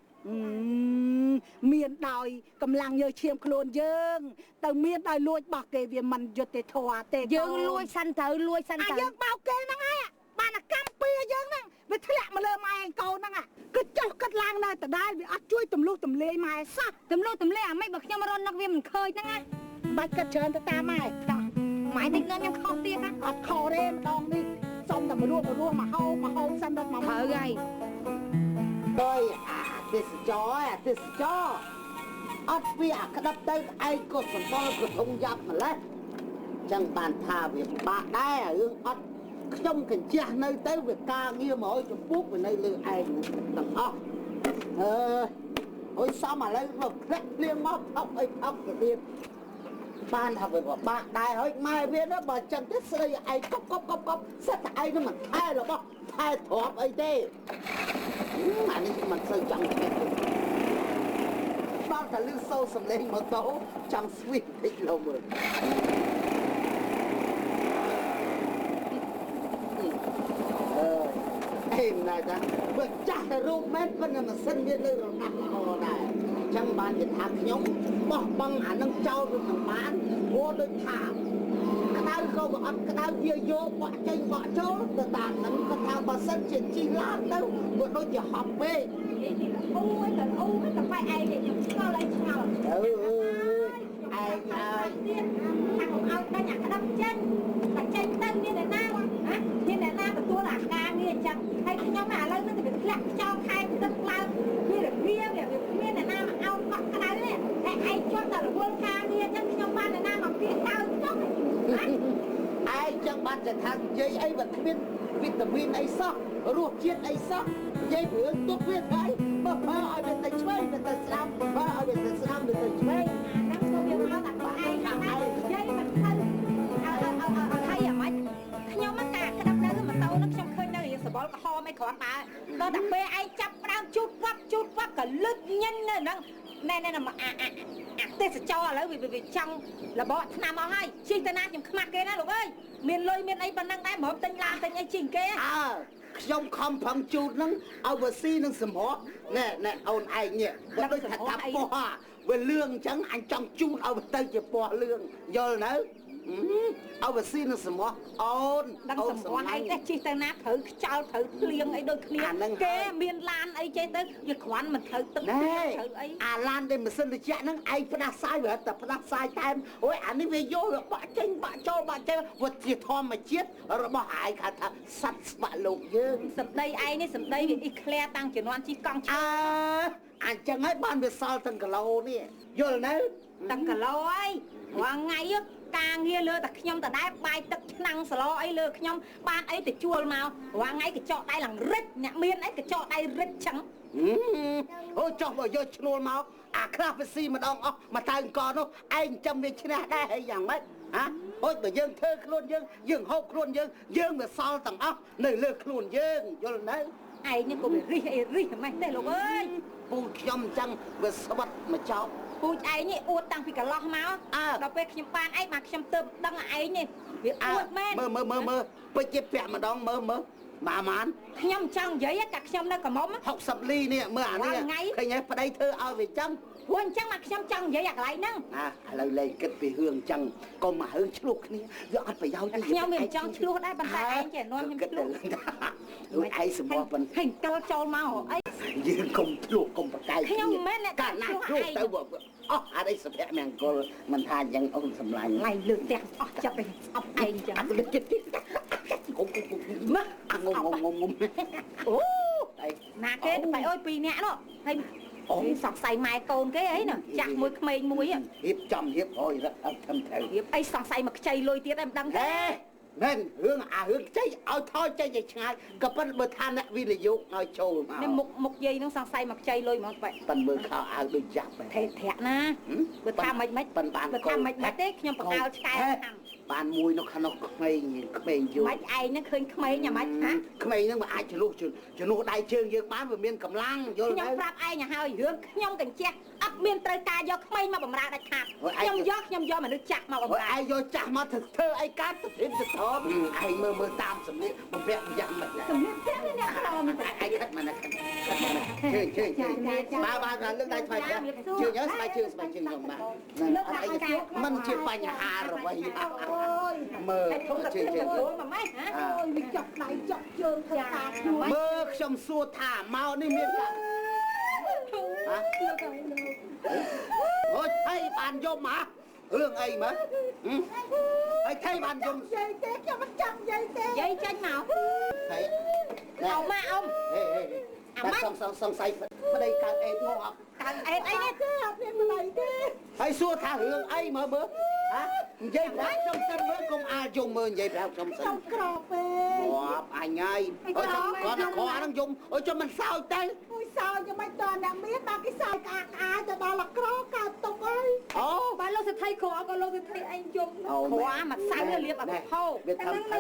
មានដោយកម្លាំងយើឈាមខ្លួនយើងទៅមានដោយលួចបោះគេវាមិនយុត្តិធម៌ទេយើងលួចសិនទៅយើងបោកគេហ្នឹងហើយបានកម្មពីយើងហ្នឹងវាធ្លាក់មកលើម៉ែឯងកូនហ្នឹងគិតចុះគិតឡើងនៅដដែលវាអត់ជួយទម្លុះទម្លាយម៉ែសោះទម្លុះទម្លាយអាម៉េចបើខ្ញុំរត់នឹកវាមិនឃើញហ្នឹងណាបាច់គិតច្រើនទៅតាមម៉ែម៉ែតិចនឹងខ្ញុំខុសទៀតណាអត់ខុសទេម្ដងនេះសុំតែមករស់មកហូបសិនដល់មកមើលហើយដោយទេសចរអត់វាអាក្តាប់ទៅឯងក៏សម្បល់ក្រធំយ៉ាប់ម្លេះចឹងបានថាវាបាក់ដែររឿងអត់ខ្ញុំកញ្ជះនៅទៅវាការងារមកឲ្យចំពោះវានៅលើឯងទាំងអស់អូយសមឥឡូវមកផ្លាក់ភ្លៀងមកផឹកអីផឹកទៅទៀតបានថាវាបាក់ដែរហើយម៉ែវាណាបើចឹងទៅស្រីឯងកប់សិតតែឯងនឹងមិនថែរបស់ថែទ្របអីទេអានេះមិនសូវចង់ទេបើតែលឺសូរសំឡេងម៉ូតូចង់ស្វីតតិចលោមើលអេម្ល៉េះតាវាចាស់តែរូបមែនប៉ុន្តែម៉ាស៊ីនវានៅរងាស់ល្អដែរចឹងបានគេថាខ្ញុំបោះបង់អានឹងចោលវាមិនបានព្រោះដូចថាក្តៅក៏វាអត់ក្តៅវាយកបក់ចេញបក់ចូលទៅតាមហ្នឹងគាត់ថាបើសិនជាជីឡើងទៅវាដូចជាហប់ពេកអូយតែបែកឯងខ្ញុំឆ្ងល់ឯងឯងហើយទៀតថាកុំឲ្យដាច់អាក្តាប់ចេញតែចេញទៅមានអ្នកណាមានអ្នកណាទទួលអាការងារអញ្ចឹងហើយខ្ញុំឥឡូវនឹងទៅធ្លាក់ចោលខែទឹកឡើងមានរបៀបវាមានអ្នកណាមកអោបកក់ក្តៅនេះតែឯងជាប់តែរវល់ការងារអញ្ចឹងខ្ញុំបានអ្នកណាមកពីដើមចុះឯងចឹងបានតែថានិយាយអីវាគ្មានវីតាមីនអីសោះរសជាតិអីសោះនិយាយរឿងទុកវាទៅបើឲ្យវាទៅឆ្វេងវាទៅស្ដាំបើឲ្យវាទៅស្ដាំវាទៅឆ្វេងអាហ្នឹងក៏វាមកតែបើឯងថាឯងនិយាយមិនទៅឲ្យអាម៉េចខ្ញុំមិនតាក្តាប់នៅម៉ូតូនឹងខ្ញុំឃើញនៅរៀងសបល់ក្រហមឯគ្រាន់តែដល់តែពេលឯងចាប់ផ្ដើមជូតវ៉ាប់ក៏លឺ ញ៉ាញ់នៅហ្នឹងណែអាទេសចរឥឡូវវាចង់របបឆ្នាំអស់ហើយជិះទៅណាខ្ញុំខ្មាស់គេណាលោកអើយមានលុយមានអីប៉ុណ្ណឹងដែរមិនទិញឡានទិញអីជិះគេខ្ញុំខំប្រឹងជូតហ្នឹងឲ្យវាស៊ីនឹងសម្រស់ណែអូនឯងនេះបើដូចថាកាប់ពោះវាលឿងអញ្ចឹងអញចង់ជូតឲ្យវាទៅជាពណ៌លឿងយល់នៅឲ្យវាស៊ីនឹងសម្រស់អូនដឹងសម្រស់ឯងទេជិះទៅណាត្រូវខ្ចោលត្រូវភ្លៀងអីដូចគ្នាគេមានឡានអីចេះទៅវាគ្រាន់មិនត្រូវទឹកត្រូវអីអាឡានដែលម៉ាស៊ីនត្រជាក់ហ្នឹងឯងផ្ដាសាយវាតែផ្ដាសាយតែអូយអានេះវាយកវាបាក់ចេញបាក់ចូលវាជាធម្មជាតិរបស់ឯងគេថាសត្វស្បាក់លោកយើងសម្ដីឯងនេះសម្ដីវាអ៊ីក្លែតាំងជំនាន់ជិះកង់អញ្ចឹងហើយបានវាសល់ទាំងគីឡូនេះយល់នៅទាំងគីឡូហើយរាល់ថ្ងៃការងារលើតែខ្ញុំតដែរបាយទឹកឆ្នាំងសឡអីលើខ្ញុំបានអីទៅជួលមករាល់ថ្ងៃកញ្ចក់ដៃឡើងរិចអ្នកមានអីកញ្ចក់ដៃរិចចឹងអូចុះបើយកឈ្នួលមកអាខ្លះវាស៊ីម្ដងអស់មកតើអង្គនោះឯងចាំវាឈ្នះដែរហើយយ៉ាងម៉េចហ៎អូយបើយើងធ្វើខ្លួនយើងហូបខ្លួនយើងវាសល់ទាំងអស់នៅលើខ្លួនយើងយល់នៅឯងនេះក៏វារិះមិនទេលោកអើយពូខ្ញុំអញ្ចឹងវាស្វិតមកចោលពូចឯងនេះអួតតាំងពីកន្លោះមកដល់ពេលខ្ញុំបានឯងមកខ្ញុំទៅដឹងឯងនេះវាអួតមែនមើលពេជ្រជាពាក់ម្ដងមើលម៉ានខ្ញុំចង់និយាយតែខ្ញុំនៅកមុំ60លីនេះមើលអានេះឃើញហើយប្តីធ្វើឲ្យវាចឹងព្រោះអញ្ចឹងមកខ្ញុំចង់និយាយអាកន្លែងហ្នឹងឥឡូវលេងគិតពីរឿងអញ្ចឹងកុំមករឿងឆ្លោះគ្នាវាអត់ប្រយោជន៍ទេខ្ញុំមិនចង់ឆ្លោះដែរប៉ុន្តែឯងចេះនាំខ្ញុំឆ្លោះអូយឯងសម្បល់ប៉ុនហេកិលចូលមកអីយើងកុំឆ្លោះកុំប្រកែកខ្ញុំមិនមែនអ្នកកាលណាឆ្លោះទៅអស់អរិសភៈមង្គលមិនថាអញ្ចឹងអូនសម្លាញ់ឡៃលើកផ្ទះអស់ចាប់ឯងស្អប់ឯងអញ្ចឹងអត់លើកចិត្តទៀតកុំមកងុំអូណាគេបាយអើយ2នាក់នោះហើយសង្ស័យម៉ែកូនគេអីណាចាស់មួយក្មេងមួយរៀបចំរៀបអើយអត់ធ្វើត្រូវរៀបអីសង្ស័យមកខ្ចីលុយទៀតឯងមិនដឹងទេមែនរឿងខ្ចីឲ្យថយចេញឲ្យឆ្ងាយក៏ប៉ុន្តែបើថាអ្នកវិនិយោគឲ្យចូលមកនេះមុខយាយនឹងសង្ស័យមកខ្ចីលុយហ្មងបែបប៉ិនមើលខោអាវដូចយ៉ាប់ទេធាក់ណាបើថាមិនប៉ិនបានបើថាមិនទេខ្ញុំបកោលឆ្កែហាំបានមួយនៅក្នុងក្មេងយូរមិនឯងនឹងឃើញក្មេងយ៉ាងម៉េចហាក្មេងនឹងមិនអាចឆ្លុះជំនួសដៃជើងយើងបានវាមានកម្លាំងយល់ខ្ញុំប្រាប់ឯងឲ្យរឿងខ្ញុំកញ្ជះអត់មានត្រូវការយកក្មេងមកបំរើដាច់ខាតខ្ញុំយកមនុស្សចាស់មកបំរើឯងយកចាស់មកធ្វើអីកាត់ទៅទៅថតឯងមើលតាមសំលៀកបំពាក់យ៉ាងម៉េចសំលៀកពាក់នេះអ្នកក្រមឯងខិតមកណាខិតជើងបាទលើកដៃថ្មីជើងយើងស្បែកជើងខ្ញុំបាទมันជាបញ្ហាអ្វីមើលជើងមកម៉េចអូយវាចុកដៃចុកជើងធ្វើការខ្លួនមើលខ្ញុំសួរថាមកនេះមានអូយហើយបានយំហ៎រឿងអីមើលហើយថៃបានយំនិយាយទេខ្ញុំមិនចង់និយាយទេនិយាយចេញមកថៃអ៊ំម៉ាអ៊ំអាម៉ាសង្ស័យប្តីកើតអេតមកកើតអេតអីនេះទេអត់មានម្ល៉េះទេហើយសួរថារឿងអីមើលហ៎និយាយប្រាប់ខ្ញុំសិនមើលកុំអាចយំមើលនិយាយប្រាប់ខ្ញុំសិនខ្ញុំក្រពេកងាប់អញហើយអូយគាត់ហ្នឹងយំអូយចាំមិនសោចទៅអូយសោចចាំមិនតអ្នកមានដល់គេសោចក្អាកអាទៅដល់លក្រកើតទុកអីអូបើលោកសិទ្ធិក្រក៏លោកសិទ្ធិឯងយំក្រមកសៅលៀបអត់ផោវាធ្វើទៅ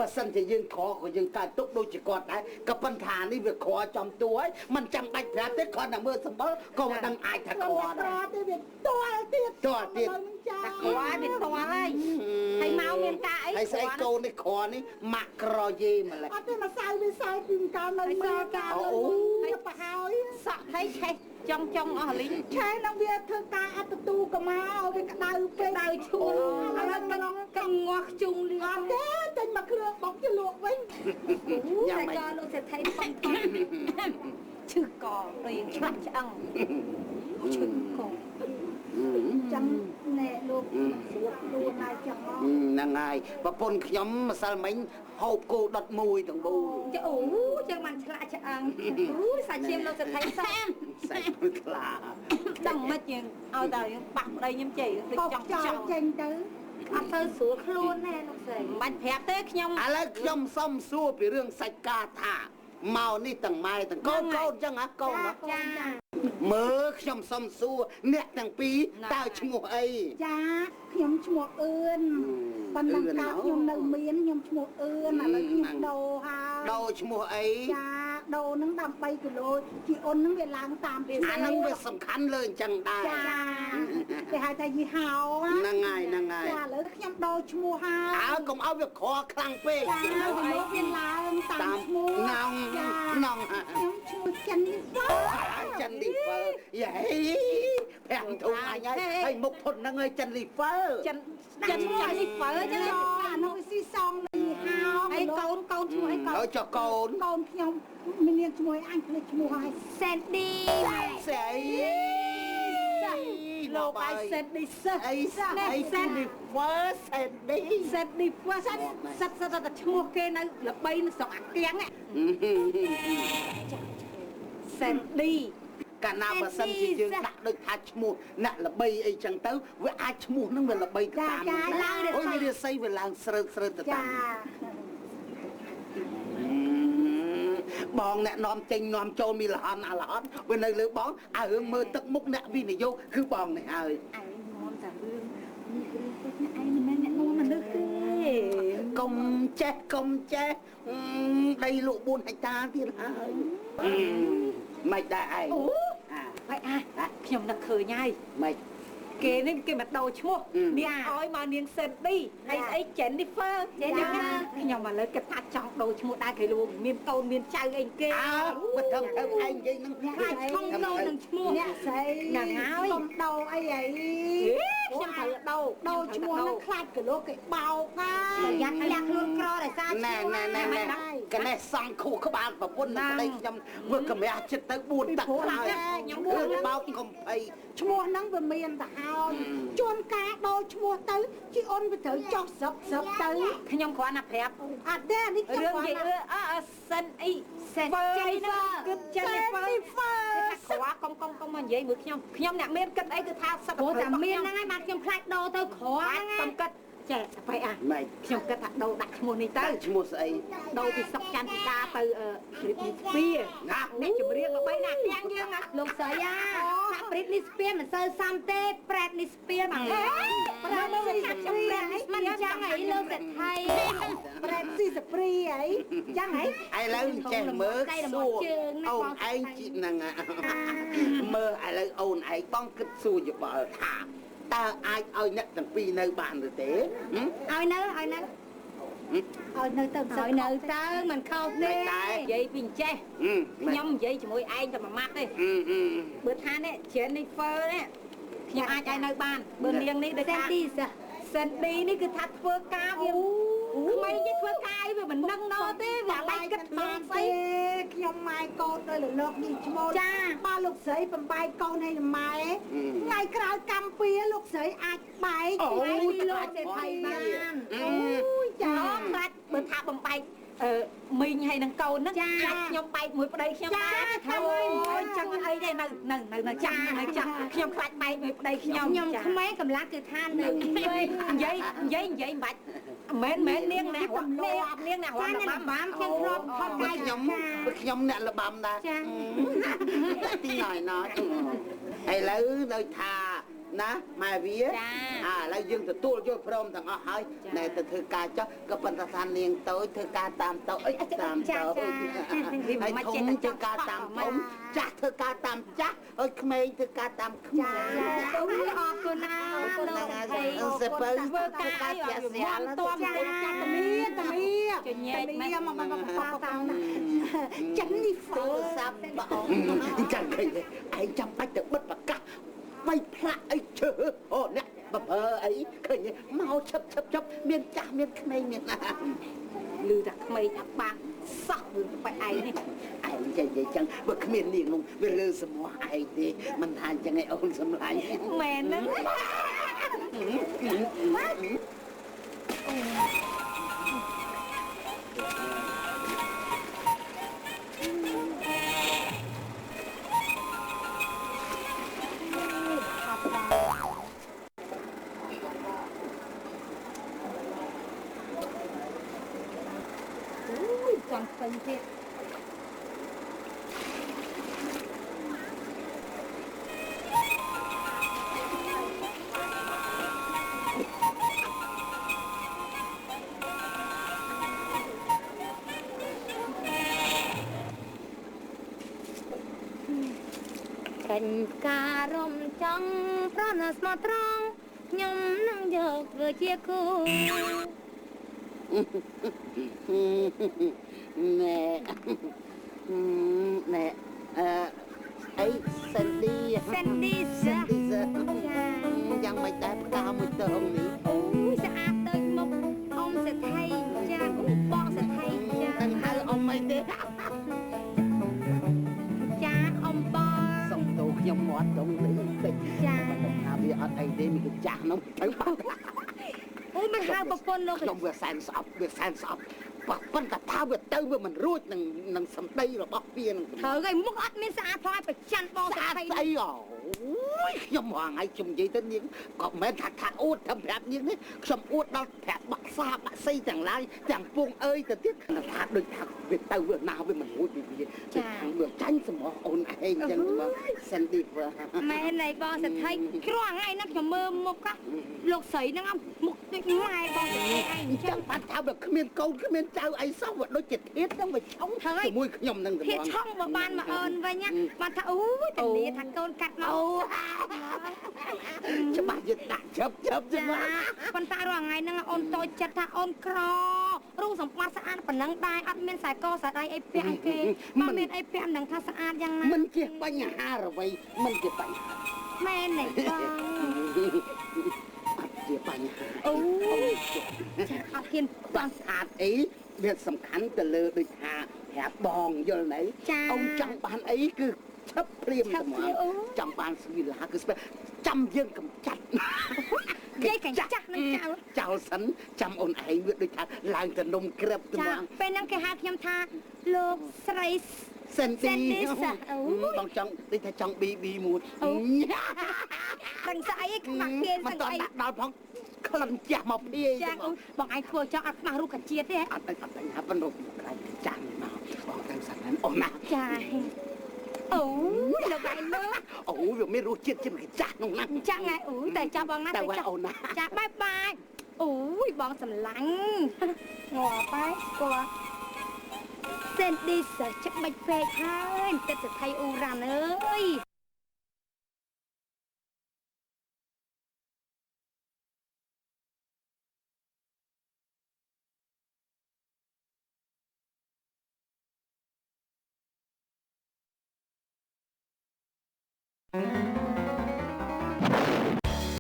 បើសិនជាយើងក្រក៏យើងកើតទុកដូចជាគាត់ដែរក៏ប៉ុន្តែនេះវាក្រចំតួហើយមិនចាំបាច់ប្រាប់ទេគ្រាន់តែមើលសម្បល់ក៏មិនដឹងអាចថាក្រដែរទេវាទាល់ទៀតក្រវាទាល់ហើយហើយមកមានការអីហើយស្អីកូននេះក្រនេះម៉ាក់ក្រយេម្លេះអត់ទេមកសៅវាសៅពីកាលនៅមើលការហើយប្រហើយសក់ហើយឆេះចង់អស់លីងឆេះនឹងវាធ្វើការអត់ទូក៏មកវាក្តៅពេកក្តៅឈួលឥឡូវកំងាស់ខ្ជុងលីងអត់ទេចេញមកគ្រឿងបុកទៅលក់វិញតែក៏លោកសេដ្ឋីធំឈឺករៀងឆ្លាក់ឆ្អឹងឈឺកចាំណែលោកស្រួតខ្លួនហើយចាំមកហ្នឹងហើយប្រពន្ធខ្ញុំម្សិលមិញហូបគោដុតមួយទាំងបូអូចឹងបានឆ្លាក់ឆ្អឹងសាច់ឈាមលោកសេដ្ឋីសាច់ខ្លាដឹងមិនយើងឲ្យតែយើងបាក់ប្តីខ្ញុំចេះចង់ចេញទៅអត់ទៅស្រួលខ្លួនណែលោកស្រីមិនបាច់ប្រាប់ទេខ្ញុំឥឡូវខ្ញុំសុំសួរពីរឿងសាច់កាថាមកនេះទាំងម៉ែទាំងកូនអញ្ចឹងហ៎កូនចាមើលខ្ញុំសុំសួរអ្នកទាំងពីរតើឈ្មោះអីចាខ្ញុំឈ្មោះអឿនប៉ុន្តែកាលខ្ញុំនៅមានខ្ញុំឈ្មោះអឿនឥឡូវខ្ញុំដូរហើយដូរឈ្មោះអីចា ដូរនឹងដល់3គីឡូជីអូននឹងវាឡើងតាមពី អាហ្នឹងវាសំខាន់លើអញ្ចឹងដែរ ចាគេហៅថាយីហោ ហ្នឹងហើយ ចាឥឡូវខ្ញុំដូរឈ្មោះហើ អើកុំឲ្យវាក្រខ្លាំងពេក ចាលោកវាឡើងតាមឈ្មោះ ងង ខ្ញុំឈ្មោះចិននេះវ៉ា ចិនលីហ្វើយេប្រាំងធំអញហើយមុខធន់ហ្នឹងហើយចិនលីហ្វើ ចិននេះបើ ចាអានោះស៊ីសងលីហោ ហើយកូនឈ្មោះអីកូន ហើយចុះកូន កូនខ្ញុំមាននាងឈ្មោះអញភ្លេចឈ្មោះហើយ Sandy ស្អី លោកឯង Sandy សិស្ស អីចិនលីហ្វើសេនឌី Sandy ព្រោះសិតតែឈ្មោះគេនៅល្បីនៅស្រុកអាគាំង Sandy កាលណាបើសិនជាយើងដាក់ដូចថាឈ្មោះអ្នកល្បីអីចឹងទៅវាអាចឈ្មោះហ្នឹងវាល្បីតាមអូយរាសីវាឡើងស្រើតទៅតាមបងអ្នកនាំចេញនាំចូលមីលហនអាឡហនវានៅលើបងឲ្យរឿងមើលទឹកមុខអ្នកវិនិយោគគឺបងនេះហើយ ឯងនាំតែរឿងនេះរឿងពេកណាឯងមិនមែនអ្នកនាំមនុស្សទេ កុំចេះដីលក់4ហិកតាទៀតហើយមិនដែរឯង ហើយខ្ញុំនឹកឃើញហើយ មិន គេនេះគេមកដូរឈ្មោះនាងឲ្យមកនាង Sandy ហើយស្អី Jennifer ខ្ញុំឥឡូវគិតថាចង់ដូរឈ្មោះដែរគេលោកមានកូនមានចៅអីគេ បើធ្វើទៅឯងនិយាយនឹង ខ្លាចឈ្មោះដូរនឹងឈ្មោះ អ្នកស្រី ហ្នឹងហើយក ុំដូរអីខ្ញុំត្រូវដូរឈ្មោះនឹងខ្លាចគីឡូគេបោកណា ប្រយ័ត្នលាក់ខ្លួនក្រដោយសារឈ្មោះ ណែកណេះសង់ខួរក្បាលប្រពន្ធនឹងប្តីខ្ញុំមើលកម្រាស់ចិត្តទៅ4ទឹកហើយខ្ញុំបោកកំភៃ ឈ្មោះហ្នឹងវាមានទៅហើយជួនកាលដូរឈ្មោះទៅជីអូនវាត្រូវចុះស្រុកទៅ ខ្ញុំគ្រាន់តែប្រាប់ អត់ទេនេះ រឿងនិយាយសិនអី Jennifer គឺ Jennifer គ្រាកុំមកនិយាយមួយខ្ញុំអ្នកមានគិតអីគឺថាសិតតែមានហ្នឹងហើយបាទខ្ញុំខ្លាចដូរទៅគ្រាកុំគិតចេះស្បៃខ្ញុំគិតថាដូរដាក់ឈ្មោះនេះទៅ ឈ្មោះស្អី ដូរពីសុកច័ន្ទកាទៅBritney Spears អ្នកចម្រៀងល្បីណាស់ទាំងយើងណាលោកស្រីណា Britney Spears មិនសូវសមទេ Britney Spears មកBritney Spears មិនចឹងហីលោកសេដ្ឋី Britney Spears ហីចឹងហី ឥឡូវចេះមើលសួរអូនឯងជីហ្នឹងមើលឥឡូវអូនឯងបងគិតសួរយោបល់ថាតើអាចឲ្យអ្នកទាំងពីរនៅបានឬទេ ឲ្យនៅទៅមិនខុសទេ និយាយពីចេះខ្ញុំនិយាយជាមួយឯងតែមួយម៉ាត់ទេបើថានេះ Jennifer នេះខ្ញុំអាចឲ្យនៅបានបើនាងនេះដូចថា Sandy នេះគឺថាធ្វើការវាក្មេងទេធ្វើការអីវាមិនដឹងណោទេវាបាច់គិតបានស្អី ខ្ញុំម៉ែកូនទៅលោកនេះឈ្មោះចាបើលោកស្រីបំបែកកូនឲ្យម៉ែថ្ងៃក្រោយកម្មពីលោកស្រីអាចបែកពីលោកសេដ្ឋីបានអូយចា ខ្លាចបើថាបំបែកមីងហើយនឹងកូនហ្នឹងខ្លាចខ្ញុំបែកមួយប្តីខ្ញុំដែរអូយចឹងអីទេនៅចាំខ្ញុំខ្លាចបែកមួយប្តីខ្ញុំក្មេងកំឡាស់គឺថានៅនិយាយមិនបាច់មែននាងអ្នករត់នាងអ្នករត់ល្បាំខ្ញុំរត់ខំកាយខ្ញុំអ្នកល្បាំដែរទីណយឥឡូវនៅថាណាម៉ែវាឥឡូវយើងទទួលយកព្រមទាំងអស់ហើយតែទៅធ្វើការចុះក៏ប៉ុន្តែថានាងតូចធ្វើការតាមតូចអីតាមតូចហើយធំធ្វើការតាមធំចាស់ធ្វើការតាមចាស់ហើយក្មេងធ្វើការតាមក្មេង អរគុណណាលោកហើយសើពើ ធ្វើការជាស្រាលតួចាតាមីមកតាមចិននេះហ្វឺ សាប់បងចាំឃើញឯងចាំបាច់ទៅបិទប្រកាសបីផ្លាក់អីជើអូអ្នកបបអីឃើញមកឈប់មានចាស់មានក្មេងមានណា ឮតែក្មេងអាបាក់សោះរឿងបែបឯងនេះ ឯងចេះនិយាយចឹងបើគ្មាននាងនោះវាលើសមាស់ឯងទេមិនថាចឹងឯងអូនសម្លាញ់មែនហ្នឹង còn phần thiệt ញការរំចង់ប្រណស្មោះត្រង់ខ្ញុំនឹងយកធ្វើជាគូណែណែអីសិនឌី Sandy ចាយ៉ាងមិនដែរផ្កាមួយទៅនេះ អូយស្អាតដូចមុខអ៊ំសេដ្ឋីចាបងសេដ្ឋីចា មិនហៅអ៊ំអីទេ ចាអ៊ំបង សុំទោសខ្ញុំមាត់ដងលឺតិច ចា ថាវាអត់អីទេមានចាស់នោះទៅបាត់ អូយមិនហៅប្រពន្ធលោក ខ្ញុំវាសែនស្អប់ប៉ុន្តែថាវាទៅវាមិនរួចនឹងសម្ដីរបស់វានឹង ត្រូវហើយមុខអត់មានស្អាតផងឲ្យប្រច័នបងសេដ្ឋី ស្អីអូយខ្ញុំហងៃខ្ញុំនិយាយទៅនាងក៏មិនមែនថាអួតតែប្រាប់នាងនេះខ្ញុំអួតដល់ប្រាប់បាក់សាបាក់សីទាំងឡាយទាំងពងអើយទៅទៀតថាដូចថាវាទៅវាណាវាមិនរួចវាខាងវាចាញ់សម្រស់អូនឯងចឹងមកសិនទីវើ មែនហើយបងសេដ្ឋីគ្រោះថ្ងៃហ្នឹងខ្ញុំមើលមុខលោកស្រីហ្នឹងមុខដូចម៉ែបងសេដ្ឋីឯង អញ្ចឹងបាត់ថាវាគ្មានកូនគ្មានចៅអីសោះវាដូចជាធៀបហ្នឹងវាឆុងជាមួយខ្ញុំហ្នឹងទៅ ភាពឆុងបើបានមកអូនវិញបានថាអូយតានីថាកូនកាត់មក ច្បាស់យើងដាក់ជប់ ចាប៉ុន្តែរាល់ថ្ងៃហ្នឹងអូនតូចចិត្តថាអូនក្ររូបសម្បត្តិស្អាតប៉ុណ្ណឹងដែរអត់មានខ្សែកខ្សែដៃអីពាក់ឲ្យគេមិនមានអីពាក់នឹងថាស្អាតយ៉ាងណា មិនជាបញ្ហាអ្វីមិនជាបញ្ហា មែនទេបង អត់ជាបញ្ហា អូយអត់ហ៊ាន បាក់ស្អាតអីវាសំខាន់ទៅលើដូចថាប្រាប់បងយល់ណៃអូនចង់បានអីគឺឈប់ព្រាមតែមកចង់បានស្វីឡាគឺស្ពចាំយើងកំចាត់ និយាយកញ្ចាស់នឹងចៅ ចោលសិនចាំអូនឯងវាដូចថាឡើងទៅនំក្រឹបទៅ ចា មក ពេលហ្នឹងគេហៅខ្ញុំថាលោកស្រី សិនទី អូ បងចង់ដូចថាចង់ BB មួយ ដឹងស្អីខ្មាស់គេ មិន ស្ ត អី ដាក់ដល់ផងក្លិនចាស់មកភាយ ចាបងឯងធ្វើចង់អត់ខ្មាស់រូបកាជាតិទេ អត់តែថាប៉ុណ្ណោះក្រៃចាំងមកបងទៅសាក់ហ្នឹងអូនណា ចាអូយលោកឯងលើ អូវាមានរសជាតិជាងកាចាស់នោះណា ចាស់ថ្ងៃអូយតែចាំបងណា តែអូនណា ចាបាយអូយបងសម្លាញ់ងាប់ហើយស្គាល់សេនឌីសច្បាច់ពេកហើយទឹកសថៃអ៊ូរ៉ានអើយ